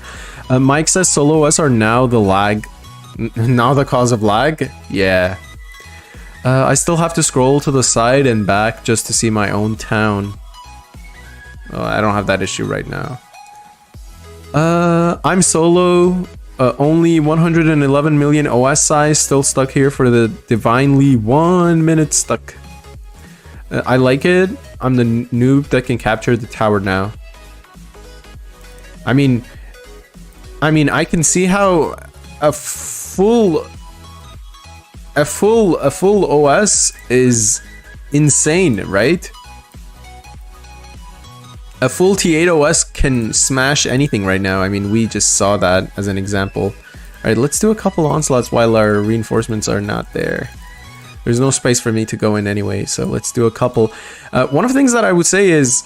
Mike says solo us are now the cause of lag. Yeah. I still have to scroll to the side and back just to see my own town. Oh, I don't have that issue right now. I'm solo. Only 111 million OS size. Still stuck here for the divinely 1 minute stuck. I like it. I'm the noob that can capture the tower now. I mean, I can see how a full OS is insane, right? A full T8 OS can smash anything right now. I mean, we just saw that as an example. All right, let's do a couple onslaughts while our reinforcements are not there. There's no space for me to go in anyway, so let's do a couple. One of the things that I would say is,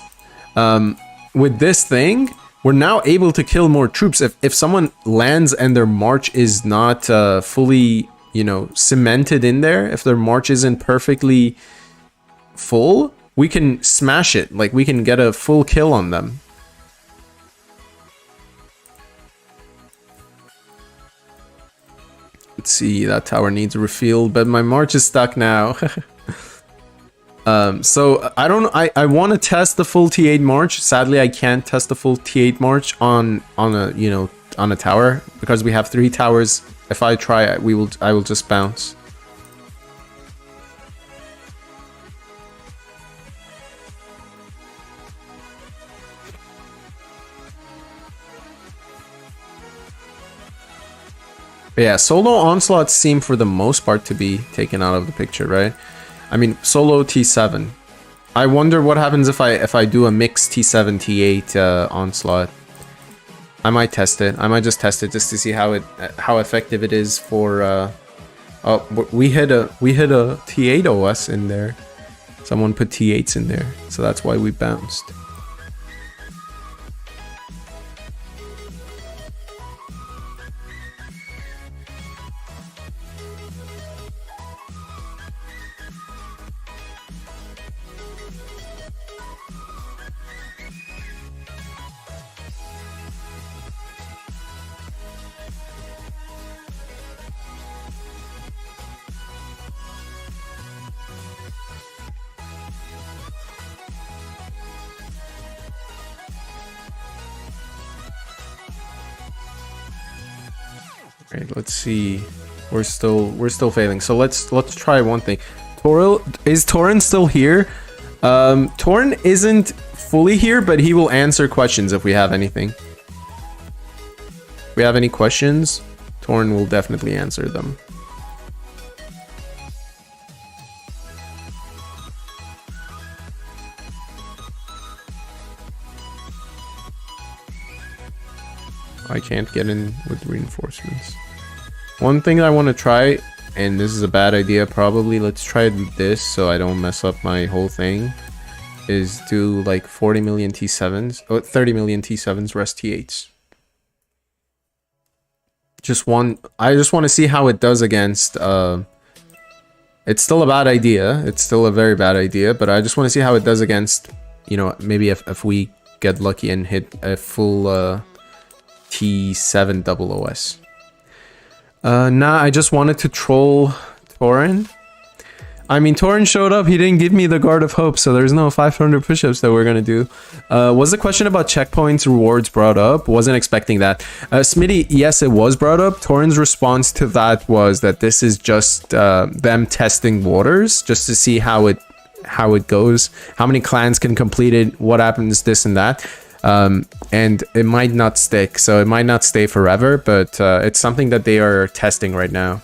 with this thing, we're now able to kill more troops. If someone lands and their march is not fully, you know, cemented in there, if their march isn't perfectly full, we can smash it. Like, we can get a full kill on them. Let's see, that tower needs refilled, but my march is stuck now. So I want to test the full T8 march. Sadly, I can't test the full T8 march on a, you know, on a tower because we have 3 towers. If I try, I will just bounce. But yeah, solo onslaughts seem for the most part to be taken out of the picture, right? I mean, solo T7. I wonder what happens if I do a mixed T7 T8 onslaught. I might test it. I might just test it just to see how effective it is for. Oh, we hit a T8 OS in there. Someone put T8s in there, so that's why we bounced. Right, let's see. We're still failing. So let's try one thing. Is Torin still here? Torin isn't fully here, but he will answer questions if we have anything. If we have any questions, Torin will definitely answer them. I can't get in with reinforcements. One thing I want to try, and this is a bad idea probably, let's try this so I don't mess up my whole thing, is do like 40 million T7s, or 30 million T7s, rest T8s. I just want to see how it does against, it's still a bad idea, it's still a very bad idea, but I just want to see how it does against, you know, maybe if we get lucky and hit a full, T7 double OS. Nah, I just wanted to troll Torin. I mean, Torin showed up, he didn't give me the Guard of Hope, so there's no 500 push-ups that we're gonna do. Was the question about checkpoints, rewards brought up? Wasn't expecting that. Smitty, yes, it was brought up. Torin's response to that was that this is just them testing waters, just to see how it goes, how many clans can complete it, what happens, this and that. And it might not stick, so it might not stay forever, but it's something that they are testing right now.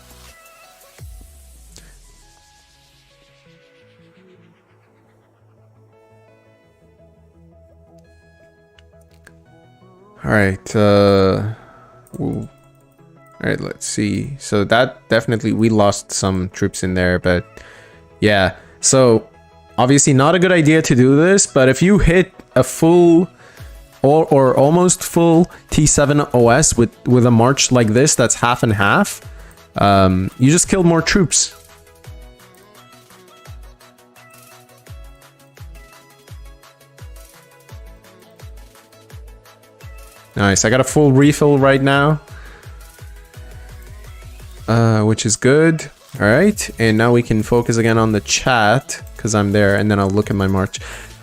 Alright, alright, let's see. So that definitely, we lost some troops in there, but yeah. So obviously not a good idea to do this, but if you hit a full or almost full T7 OS with a march like this that's half and half, you just killed more troops. Nice, I got a full refill right now, which is good. All All right, and now we can focus again on the chat because I'm there, and then I'll look at my march.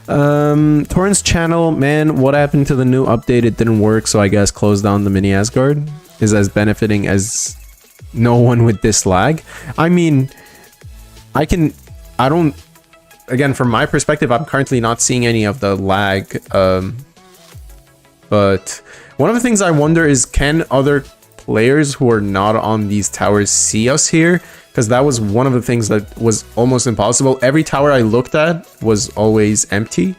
Torrent's channel, man, what happened to the new update? It didn't work, so I guess close down the mini Asgard is as benefiting as no one with this lag. I mean, again, from my perspective, I'm currently not seeing any of the lag. But one of the things I wonder is, can other players who are not on these towers see us here? Because that was one of the things that was almost impossible. Every tower I looked at was always empty.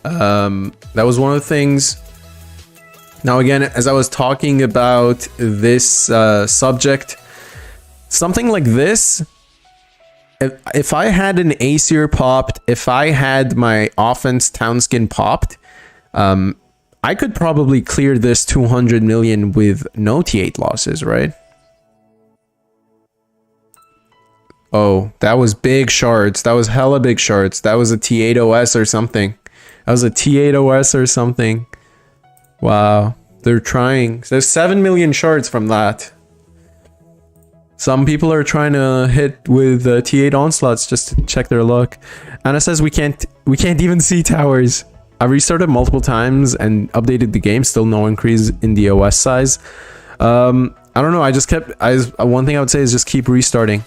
That was one of the things. Now again, as I was talking about this subject, something like this, if I had an Aesir popped, if I had my offense town skin popped, I could probably clear this 200 million with no T8 losses, right? Oh, that was big shards. That was hella big shards. That was a T8 OS or something. That was a T8 OS or something. Wow. They're trying. There's 7 million shards from that. Some people are trying to hit with T8 onslaughts just to check their luck. Anna says we can't even see towers. I restarted multiple times and updated the game. Still no increase in the OS size. I don't know. I just kept. One thing I would say is just keep restarting.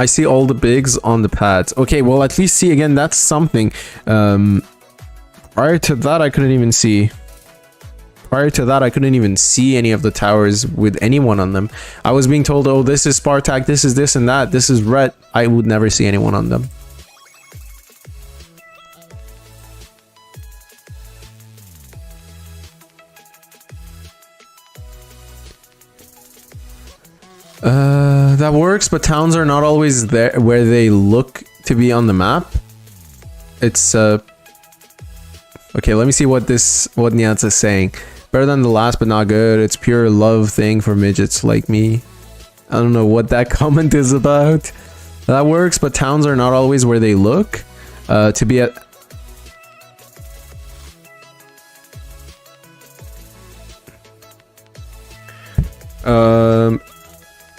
I see all the bigs on the pads. Okay, well, at least see again. That's something. Prior to that, I couldn't even see. Prior to that, I couldn't even see any of the towers with anyone on them. I was being told, oh, this is Spartak, this is this and that, this is Red. I would never see anyone on them. That works, but towns are not always there where they look to be on the map. It's okay, let me see what Nyats is saying. Better than the last, but not good. It's pure love thing for midgets like me. I don't know what that comment is about. That works, but towns are not always where they look to be at.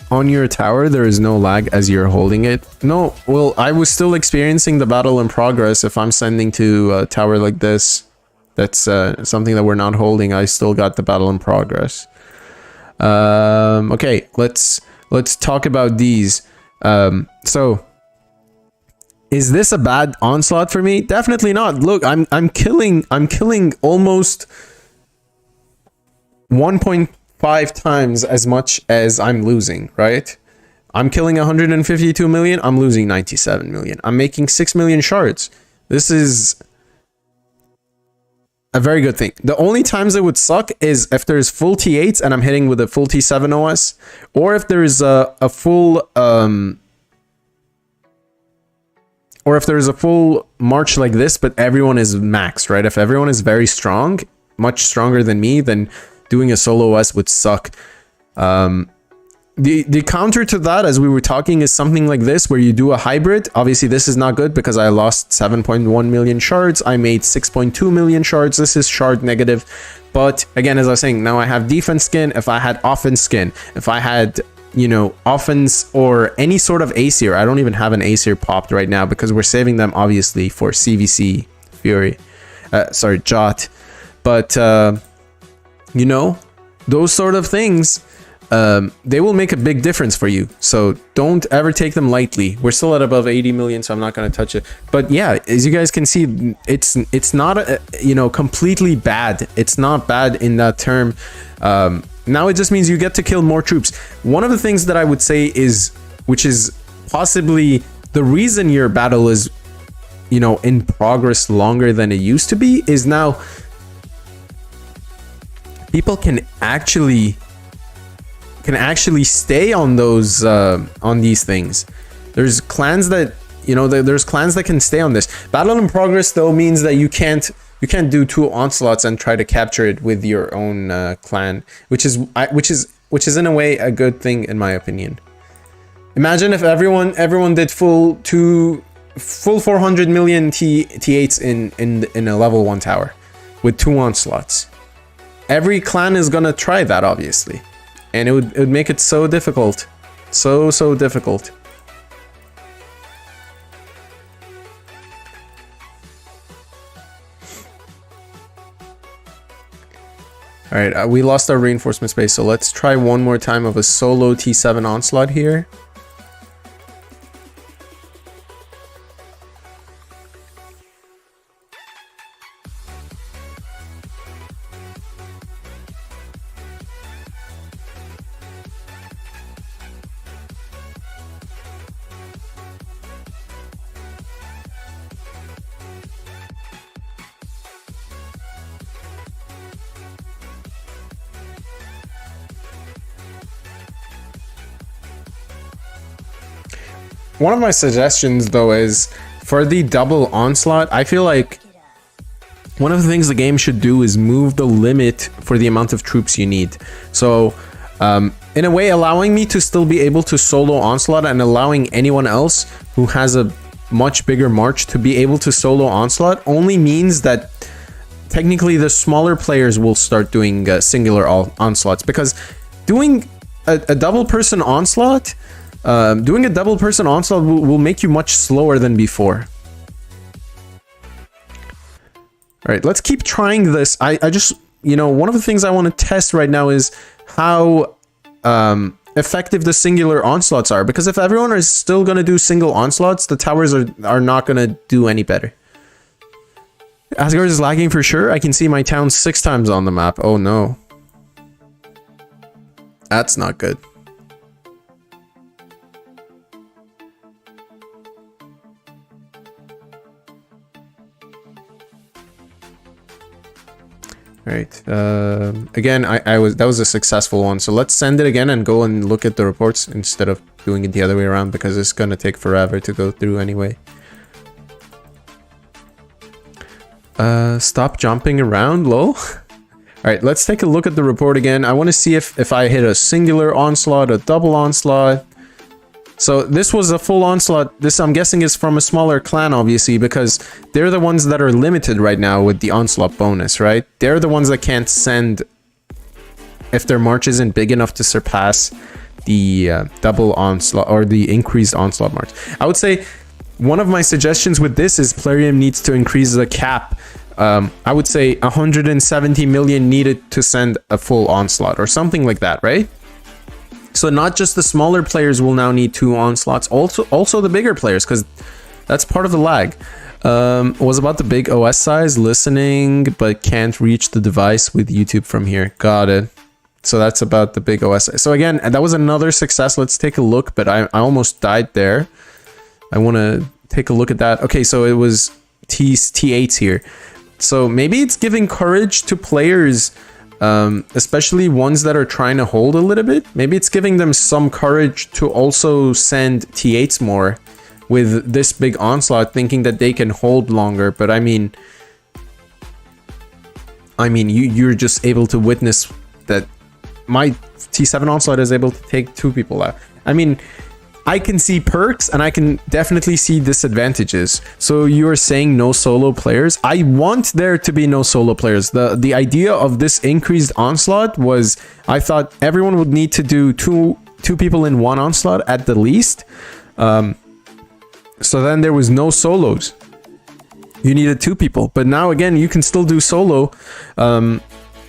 On your tower, there is no lag as you're holding it. No, well, I was still experiencing the battle in progress. If I'm sending to a tower like this, that's something that we're not holding. I still got the battle in progress. Okay, let's talk about these. So, is this a bad onslaught for me? Definitely not. Look, I'm killing almost 1.5 times as much as I'm losing, right? I'm killing 152 million, I'm losing 97 million. I'm making 6 million shards. This is a very good thing. The only times it would suck is if there's full T8s and I'm hitting with a full T7 OS, or if there's a full or if there's a full march like this, but everyone is maxed, right? If everyone is very strong, much stronger than me, then doing a solo OS would suck. The counter to that, as we were talking, is something like this, where you do a hybrid. Obviously, this is not good because I lost 7.1 million shards. I made 6.2 million shards. This is shard negative. But again, as I was saying, now I have defense skin. If I had offense skin, if I had, you know, offense or any sort of Aesir, I don't even have an Aesir popped right now because we're saving them obviously for CVC Fury. Sorry, Jot. But you know, those sort of things, they will make a big difference for you. So don't ever take them lightly. We're still at above 80 million, so I'm not going to touch it. But yeah, as you guys can see, it's not you know, completely bad. It's not bad in that term. Now it just means you get to kill more troops. One of the things that I would say is, which is possibly the reason your battle is, you know, in progress longer than it used to be, is now people can actually stay on those on these things. There's clans that, you know, there's clans that can stay on this. Battle in progress though means that you can't do 2 onslaughts and try to capture it with your own clan, which is in a way a good thing in my opinion. Imagine if everyone did full 400 million T8s in a level 1 tower with 2 onslaughts. every clan is gonna try that, obviously. And it would make it so difficult. So difficult. Alright, we lost our reinforcement space, so let's try one more time of a solo T7 onslaught here. One of my suggestions, though, is for the double onslaught, I feel like one of the things the game should do is move the limit for the amount of troops you need. So, in a way, allowing me to still be able to solo onslaught and allowing anyone else who has a much bigger march to be able to solo onslaught only means that technically the smaller players will start doing singular onslaughts, because doing a double person onslaught will make you much slower than before. All right, let's keep trying this. I just, you know, one of the things I want to test right now is how effective the singular onslaughts are, because if everyone is still going to do single onslaughts, the towers are not going to do any better. Asgard is lagging for sure. I can see my town 6 times on the map. Oh no. That's not good. All right. Again, that was a successful one. So let's send it again and go and look at the reports instead of doing it the other way around, because it's gonna take forever to go through anyway. Stop jumping around, lol. All right, let's take a look at the report again. I want to see if I hit a singular onslaught, a double onslaught. So this was a full onslaught. This, I'm guessing, is from a smaller clan, obviously, because they're the ones that are limited right now with the onslaught bonus, right? They're the ones that can't send if their march isn't big enough to surpass the double onslaught or the increased onslaught march. I would say one of my suggestions with this is Plarium needs to increase the cap. I would say 170 million needed to send a full onslaught or something like that, right? So not just the smaller players will now need 2 onslaughts, also the bigger players, because that's part of the lag. Was about the big OS size, listening, but can't reach the device with YouTube from here. Got it. So that's about the big OS size. So again, that was another success. Let's take a look, but I almost died there. I want to take a look at that. Okay, so it was T8s here. So maybe it's giving courage to players, especially ones that are trying to hold a little bit. Maybe it's giving them some courage to also send T8s more with this big onslaught, thinking that they can hold longer. But I mean, you're just able to witness that my T7 onslaught is able to take 2 people out. I mean, I can see perks and I can definitely see disadvantages. So you're saying no solo players? I want there to be no solo players. The idea of this increased onslaught was, I thought everyone would need to do two people in 1 onslaught at the least. So then there was no solos. You needed 2 people. But now again, you can still do solo.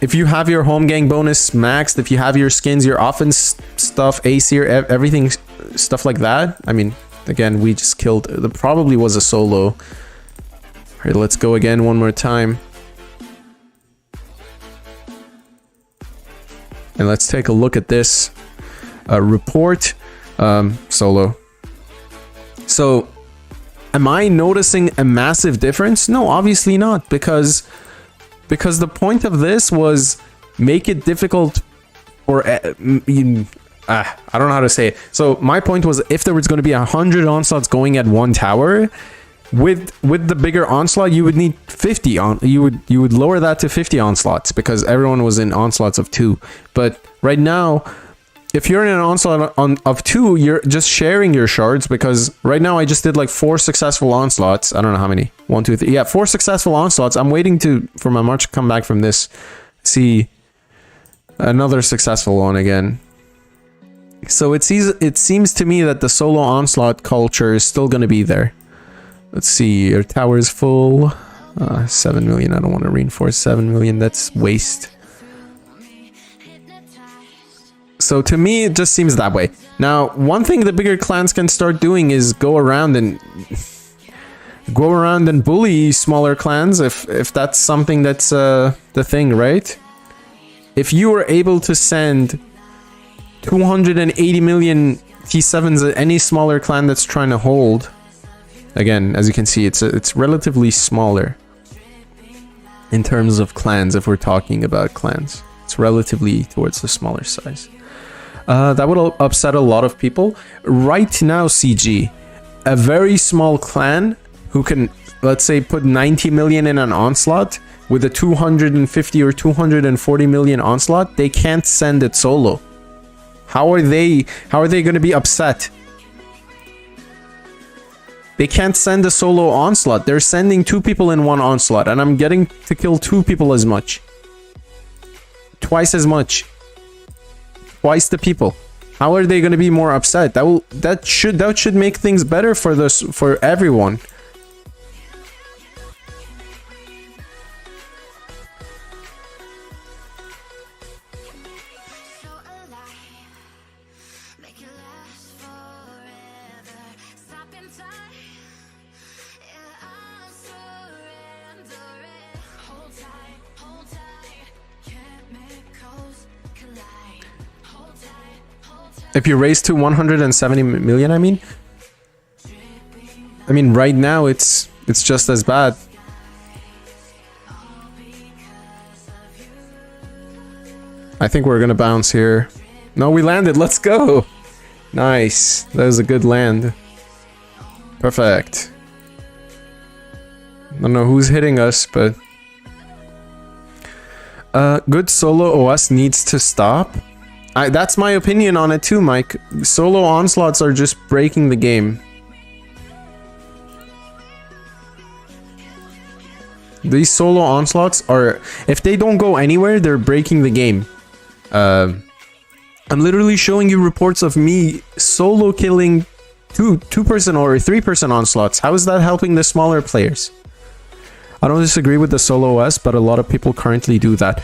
If you have your home gang bonus maxed, if you have your skins, your offense stuff, Aesir, everything, stuff like that. I mean, again, we just killed, there probably was a solo. All right, let's go again one more time. And let's take a look at this report. Solo. So, am I noticing a massive difference? No, obviously not, because the point of this was make it difficult, or I don't know how to say it. So my point was, if there was going to be 100 onslaughts going at 1 tower, with the bigger onslaught, you would need 50 on. You would lower that to 50 onslaughts, because everyone was in onslaughts of 2. But right now, if you're in an onslaught of 2, you're just sharing your shards, because right now I just did like 4 successful onslaughts. I don't know how many. 1, 2, 3. Yeah, 4 successful onslaughts. I'm waiting for my march to come back from this. See Another successful one again. So it seems to me that the solo onslaught culture is still going to be there. Let's see, your tower is full. 7 million, I don't want to reinforce 7 million, that's waste. So to me, it just seems that way. Now, one thing the bigger clans can start doing is go around and bully smaller clans if that's something that's the thing, right? If you were able to send 280 million T7s at any smaller clan that's trying to hold, again, as you can see, it's relatively smaller in terms of clans. If we're talking about clans, it's relatively towards the smaller size. That would upset a lot of people. Right now, CG, a very small clan who can, let's say, put 90 million in an onslaught with a 250 or 240 million onslaught, they can't send it solo. How are they going to be upset? They can't send a solo onslaught. They're sending 2 people in one onslaught, and I'm getting to kill 2 people as much. Twice as much. Twice the people. How are they going to be more upset? That should make things better for everyone. If you raise to 170 million, I mean right now it's just as bad. I think we're gonna bounce here. No, we landed. Let's go. Nice. That was a good land. Perfect. I don't know who's hitting us, but good solo OS needs to stop. That's my opinion on it too, Mike. Solo onslaughts are just breaking the game. These solo onslaughts are, if they don't go anywhere, they're breaking the game. I'm literally showing you reports of me solo killing two-person or three-person onslaughts. How is that helping the smaller players? I don't disagree with the solo OS, but a lot of people currently do that.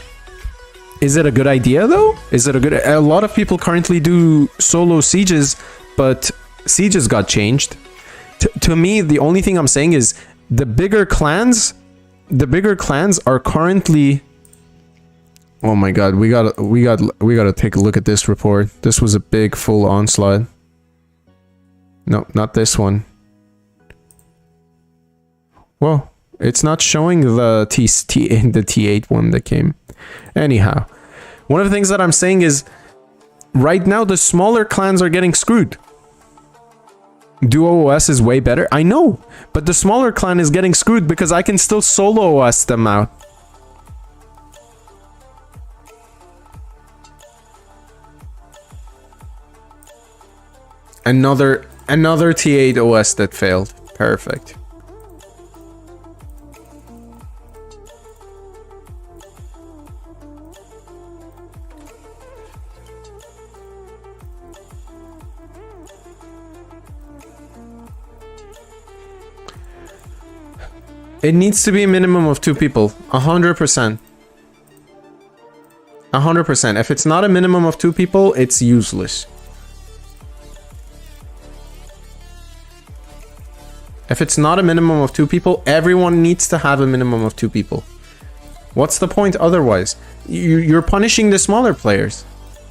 Is it a good idea though? A lot of people currently do solo sieges, but sieges got changed. To me, the only thing I'm saying is the bigger clans are currently. Oh my god, we gotta take a look at this report. This was a big full onslaught. No, not this one. Whoa, it's not showing the T8 one that came. Anyhow, one of the things that I'm saying is right now the smaller clans are getting screwed. Duo OS is way better, I know, but the smaller clan is getting screwed because I can still solo OS them out. Another T8 OS that failed. Perfect. It needs to be a minimum of 2 people. 100%. 100%. If it's not a minimum of 2 people, it's useless. If it's not a minimum of 2 people, everyone needs to have a minimum of 2 people. What's the point otherwise? You're punishing the smaller players.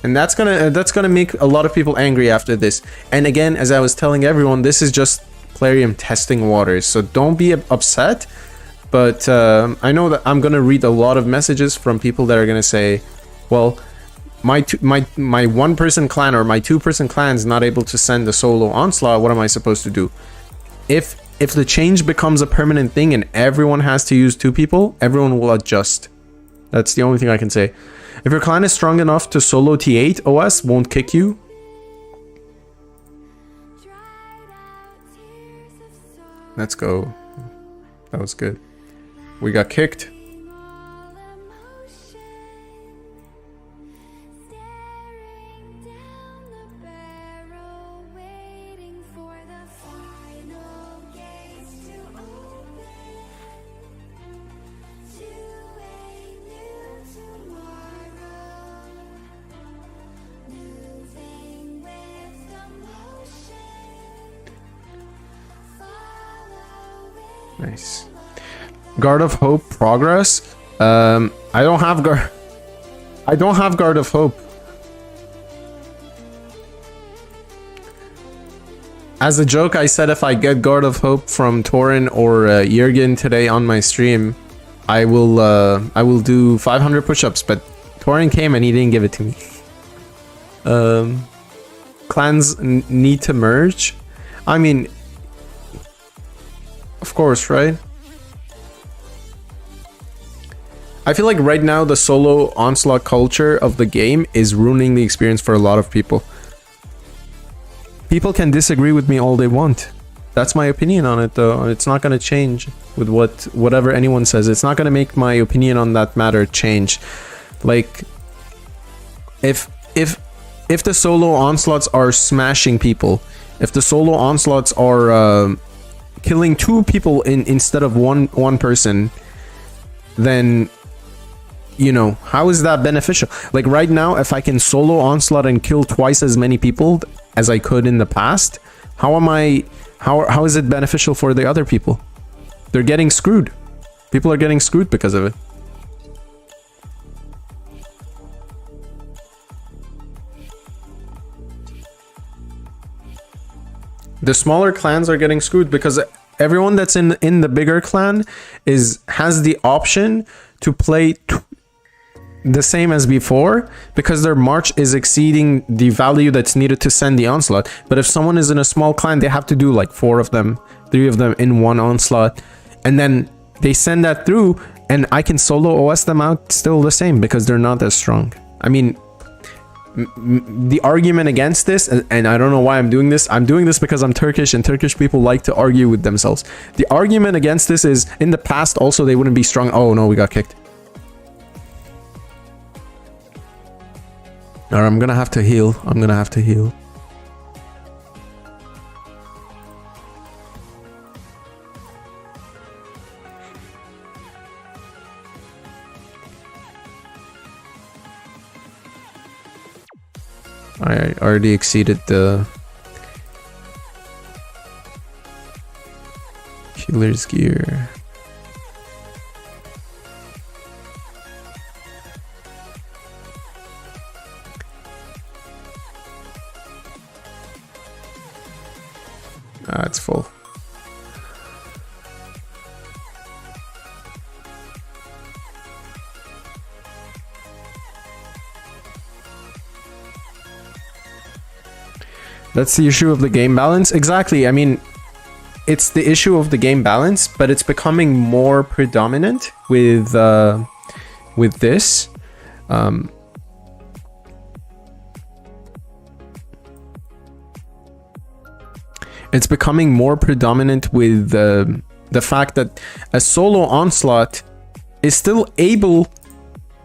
And that's gonna make a lot of people angry after this. And again, as I was telling everyone, this is just Plarium testing waters, so don't be upset. But I know that I'm gonna read a lot of messages from people that are gonna say, well, my 1-person clan or my 2-person clan is not able to send a solo onslaught. What am I supposed to do? If the change becomes a permanent thing and everyone has to use 2 people, everyone will adjust. That's the only thing I can say. If your clan is strong enough to solo T8, OS won't kick you. Let's go. That was good. We got kicked. Nice. Guard of Hope progress. I don't have Guard of Hope. As a joke, I said if I get Guard of Hope from Torin or Jürgen today on my stream, I will do 500 push-ups, but Torin came and he didn't give it to me. Clans need to merge. I mean, of course, right? I feel like right now the solo onslaught culture of the game is ruining the experience for a lot of people. People can disagree with me all they want. That's my opinion on it, though. It's not going to change with whatever anyone says. It's not going to make my opinion on that matter change. Like, if the solo onslaughts are smashing people, if the solo onslaughts are killing 2 people instead of one person, then, you know, how is that beneficial? Like right now, if I can solo onslaught and kill twice as many people as I could in the past, how is it beneficial for the other people? They're getting screwed. People are getting screwed because of it. The smaller clans are getting screwed because everyone that's in the bigger clan has the option to play the same as before because their march is exceeding the value that's needed to send the onslaught. But if someone is in a small clan, they have to do like 4 of them, 3 of them in one onslaught, and then they send that through, and I can solo OS them out still the same because they're not as strong. I mean, the argument against this, and I don't know why I'm doing this because I'm Turkish and Turkish people like to argue with themselves. The argument against this is in the past also they wouldn't be strong. Oh no, we got kicked. Alright, I'm gonna have to heal. I already exceeded the healer's gear. It's full. That's the issue of the game balance. Exactly. I mean, it's the issue of the game balance, but it's becoming more predominant with this. It's becoming more predominant with the fact that a solo onslaught is still able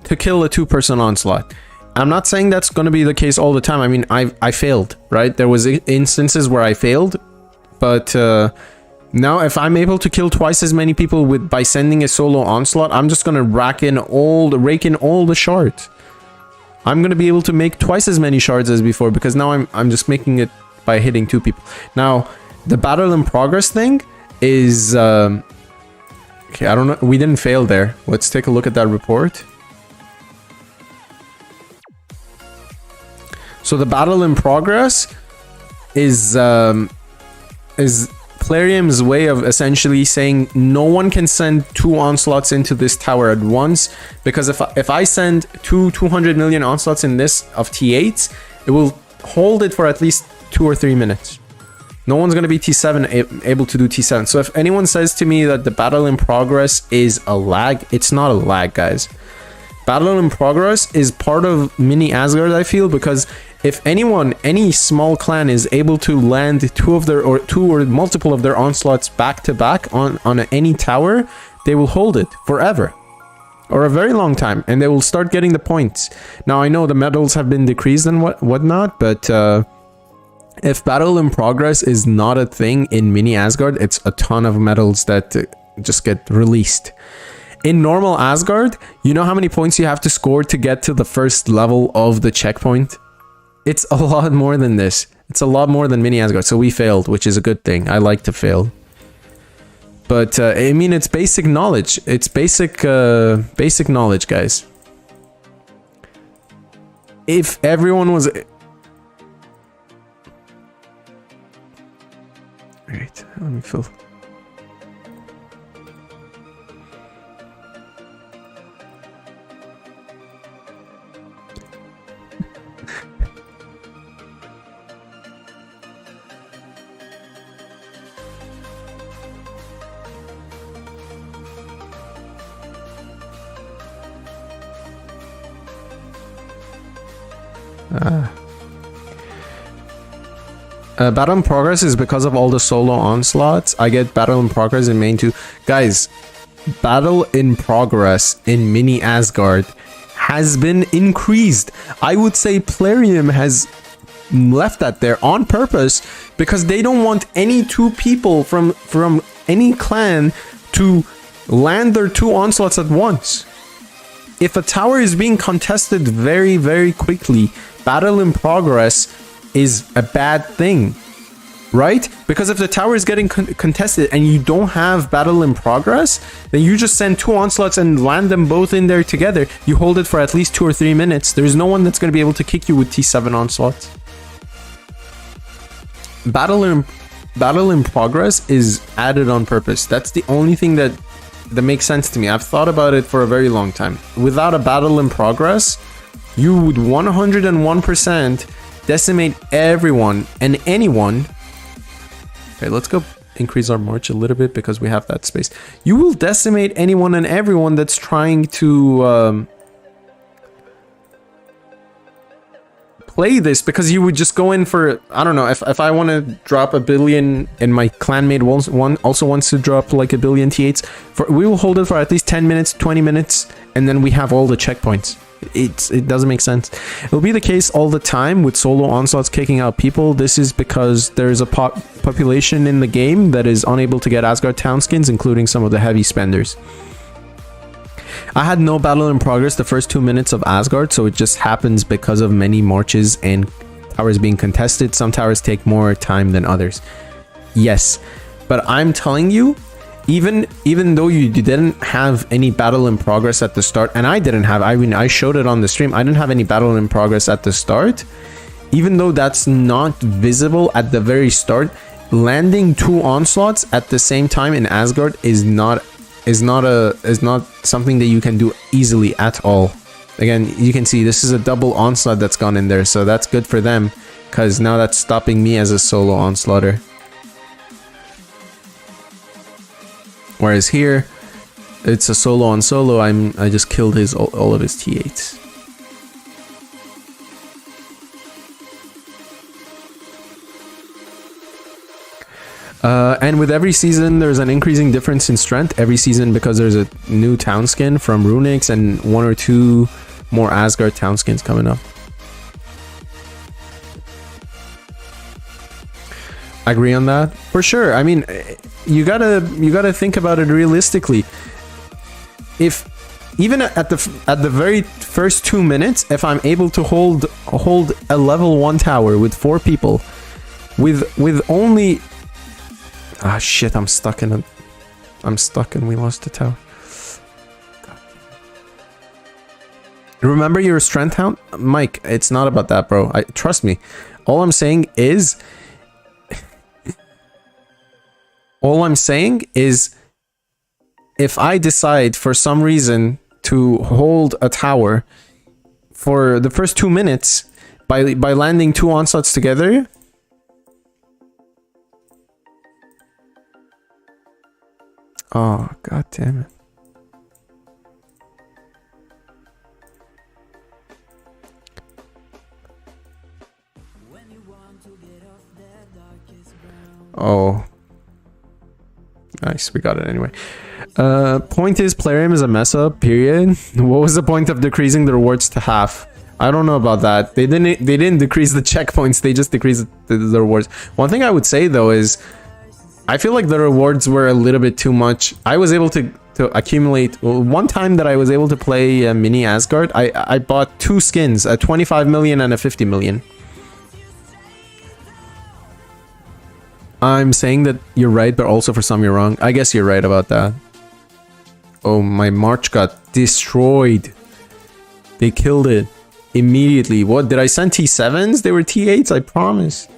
to kill a 2-person onslaught. I'm not saying that's going to be the case all the time. I mean, I failed, right? There was instances where I failed, but now if I'm able to kill twice as many people by sending a solo onslaught, I'm just going to rake in all the shards. I'm going to be able to make twice as many shards as before because now I'm just making it by hitting 2 people. Now, the battle in progress thing is okay, I don't know. We didn't fail there. Let's take a look at that report. So the battle in progress is Plarium's way of essentially saying no one can send 2 onslaughts into this tower at once, because if I send 200 million onslaughts in this of T8s, it will hold it for at least 2 or 3 minutes. No one's going to be T7 able to do T7. So if anyone says to me that the battle in progress is a lag, it's not a lag, guys. Battle in progress is part of mini Asgard, I feel, because if any small clan is able to land 2 or multiple of their onslaughts back to back on any tower, they will hold it forever or a very long time, and they will start getting the points. Now I know the medals have been decreased and whatnot, but if battle in progress is not a thing in mini Asgard, it's a ton of medals that just get released. In normal Asgard, you know how many points you have to score to get to the first level of the checkpoint? It's a lot more than this. It's a lot more than mini Asgard. So we failed, which is a good thing. I like to fail. But I mean, it's basic knowledge. It's basic knowledge, guys. If everyone was... Alright, let me fill... Battle in progress is because of all the solo onslaughts. I get battle in progress in main too. Guys, battle in progress in mini Asgard has been increased. I would say Plarium has left that there on purpose because they don't want any two people from any clan to land their two onslaughts at once. If a tower is being contested very, very quickly, battle in progress is a bad thing, right? Because if the tower is getting contested and you don't have battle in progress, then you just send two onslaughts and land them both in there together. You hold it for at least 2 or 3 minutes. There's no one that's going to be able to kick you with T7 onslaughts. Battle in progress is added on purpose. That's the only thing that makes sense to me. I've thought about it for a very long time. Without a battle in progress, you would 101% decimate everyone and anyone. Okay, let's go increase our march a little bit because we have that space. You will decimate anyone and everyone that's trying to play this, because you would just go in for, I don't know, if I want to drop 1 billion and my clanmate also wants to drop like 1 billion T8s, we will hold it for at least 10 minutes, 20 minutes, and then we have all the checkpoints. It doesn't make sense. It'll be the case all the time with solo onslaughts kicking out people. This is because there's a population in the game that is unable to get Asgard town skins, including some of the heavy spenders. I had no battle in progress the first 2 minutes of Asgard, so it just happens because of many marches and towers being contested. Some towers take more time than others. Yes, but I'm telling you, even though you didn't have any battle in progress at the start, and I didn't have, I mean, I showed it on the stream, I didn't have any battle in progress at the start, even though that's not visible at the very start, landing 2 onslaughts at the same time in Asgard is not something that you can do easily at all. Again, you can see this is a double onslaught that's gone in there, so that's good for them, because now that's stopping me as a solo onslaughter. Whereas here, it's a solo on solo. I just killed all of his T8s. And with every season, there's an increasing difference in strength every season because there's a new town skin from Runix and 1 or 2 more Asgard town skins coming up. I agree on that for sure. I mean, you gotta think about it realistically. If even at the very first 2 minutes, if I'm able to hold a level 1 tower with 4 people, with only shit, I'm stuck and we lost the tower. Remember your strength count, Mike. It's not about that, bro. Trust me. All I'm saying is if I decide for some reason to hold a tower for the first 2 minutes by landing 2 onslaughts together, oh god damn it. Oh. Nice, we got it anyway. Point is, Plarium is a mess up, period. What was the point of decreasing the rewards to half? I don't know about that. They didn't decrease the checkpoints, they just decreased the rewards. One thing I would say though is, I feel like the rewards were a little bit too much. I was able to accumulate, one time that I was able to play mini Asgard, I bought 2 skins, a 25 million and a 50 million. I'm saying that you're right, but also for some you're wrong. I guess you're right about that. Oh, my March got destroyed. They killed it immediately. What, did I send T7s? They were T8s, I promise.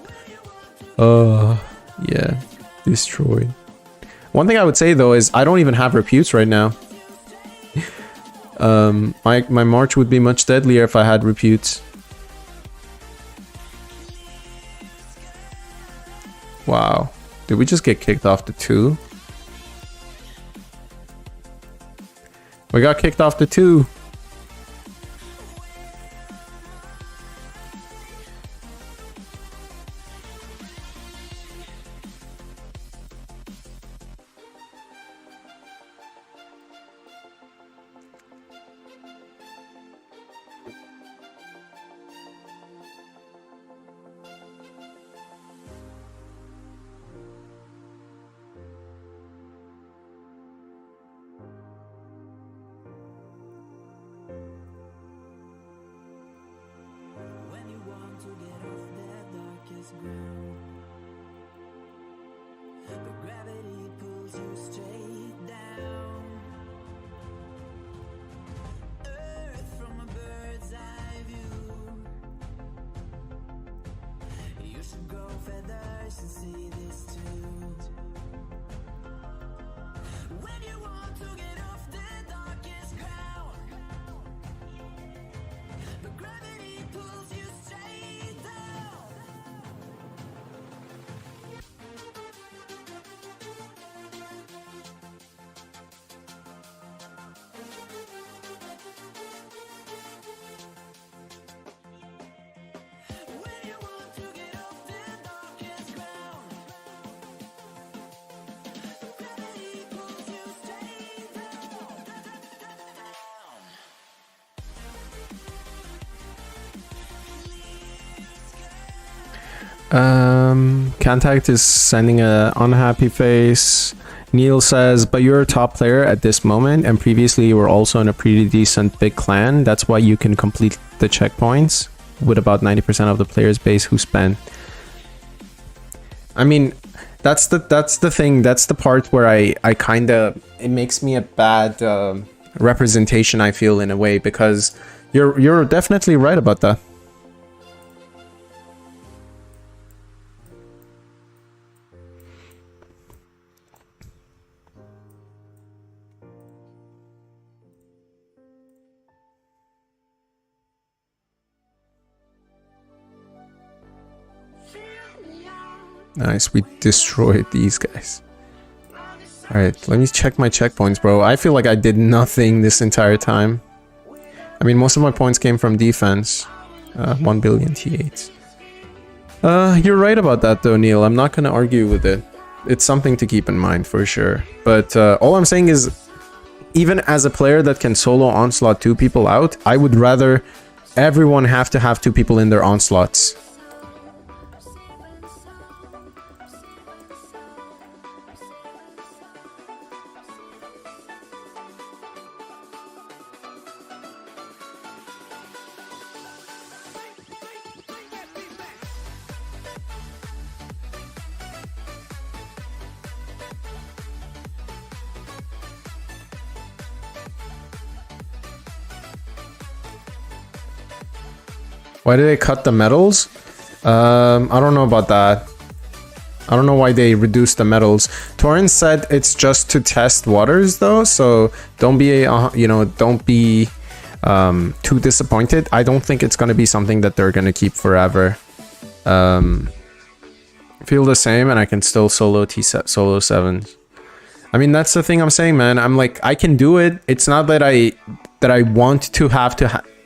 Yeah, destroyed. One thing I would say though is I don't even have reputes right now. My March would be much deadlier if I had reputes. Wow. Did we just get kicked off the 2? We got kicked off the 2. Contact is sending a unhappy face. Neil says, but you're a top player at this moment, and previously you were also in a pretty decent big clan. That's why you can complete the checkpoints with about 90% of the players base who spend. I mean, that's the thing. That's the part where I kind of, it makes me a bad representation, I feel, in a way, because you're definitely right about that. Nice, we destroyed these guys. Alright, let me check my checkpoints, bro. I feel like I did nothing this entire time. I mean, most of my points came from defense. 1 billion T8s. You're right about that though, Neil. I'm not gonna argue with it. It's something to keep in mind for sure. But all I'm saying is, even as a player that can solo onslaught 2 people out, I would rather everyone have to have 2 people in their onslaughts. Why did they cut the medals? I don't know about that. I don't know why they reduced the medals. Torrens said it's just to test waters though, so don't be don't be too disappointed. I don't think it's gonna be something that they're gonna keep forever. Feel the same, and I can still solo solo 7s. I mean, that's the thing I'm saying, man. I'm like, I can do it. It's not that I want to have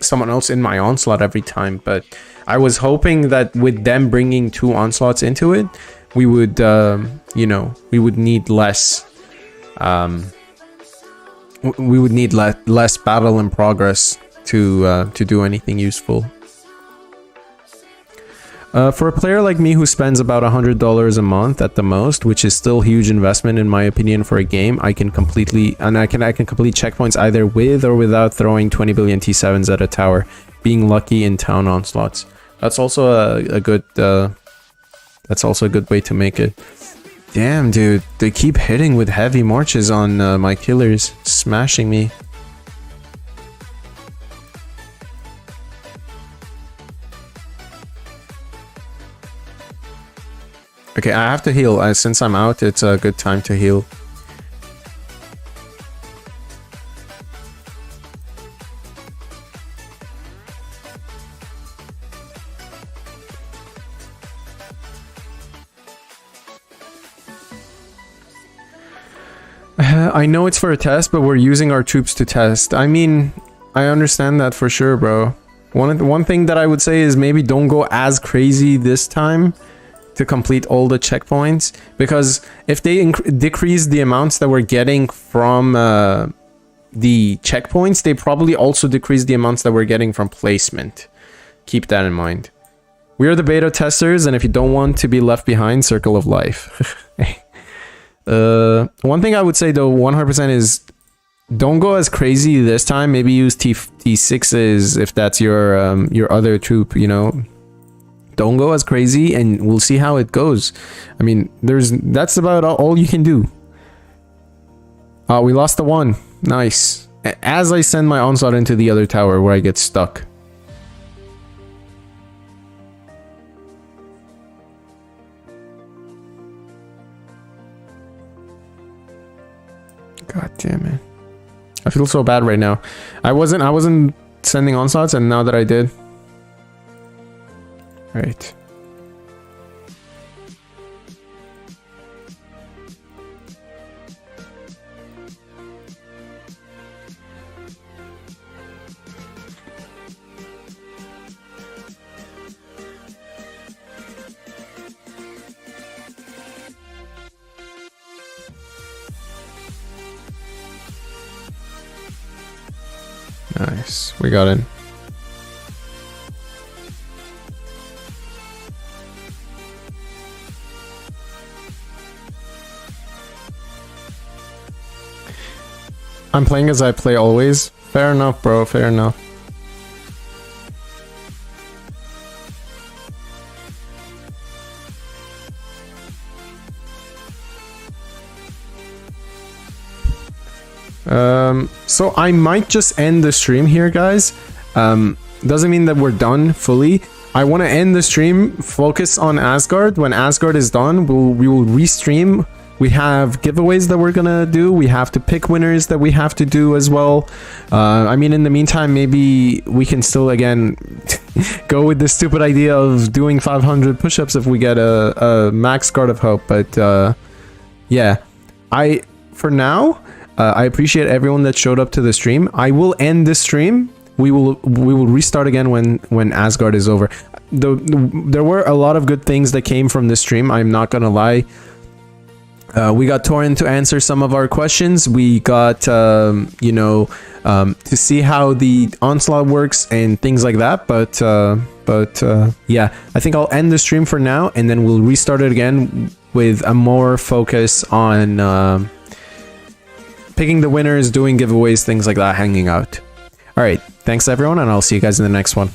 someone else in my onslaught every time, but I was hoping that with them bringing 2 onslaughts into it, we would we would need less less battle in progress to do anything useful. For a player like me who spends about $100 a month at the most, which is still huge investment in my opinion for a game, I can complete checkpoints either with or without throwing 20 billion T7s at a tower, being lucky in town onslaughts. That's also a good way to make it. Damn, dude. They keep hitting with heavy marches on my killers. Smashing me. Okay, I have to heal. Since I'm out, it's a good time to heal. I know it's for a test, but we're using our troops to test. I mean, I understand that for sure, bro. One thing that I would say is maybe don't go as crazy this time to complete all the checkpoints, because if they decrease the amounts that we're getting from the checkpoints, they probably also decrease the amounts that we're getting from placement. Keep that in mind. We are the beta testers, and if you don't want to be left behind, circle of life. One thing I would say though, 100% is don't go as crazy this time. Maybe use T6s if that's your other troop, you know. Don't go as crazy, and we'll see how it goes. I mean, that's about all you can do. We lost the one. Nice. As I send my onslaught into the other tower where I get stuck. God damn it. I feel so bad right now. I wasn't sending onslaughts, and now that I did. Right. Nice. We got in. I'm playing as I play always. Fair enough, bro. Fair enough. So I might just end the stream here, guys. Doesn't mean that we're done fully. I want to end the stream, focus on Asgard. When Asgard is done, we will restream. We have giveaways that we're gonna do. We have to pick winners that we have to do as well. I mean, in the meantime, maybe we can still, again, go with the stupid idea of doing 500 push-ups if we get a max Guard of Hope. But yeah, for now, I appreciate everyone that showed up to the stream. I will end this stream. We will restart again when Asgard is over. There were a lot of good things that came from this stream. I'm not gonna lie. We got Torin to answer some of our questions. We got, you know, to see how the onslaught works and things like that. But yeah, I think I'll end the stream for now, and then we'll restart it again with a more focus on picking the winners, doing giveaways, things like that, hanging out. All right, thanks everyone, and I'll see you guys in the next one.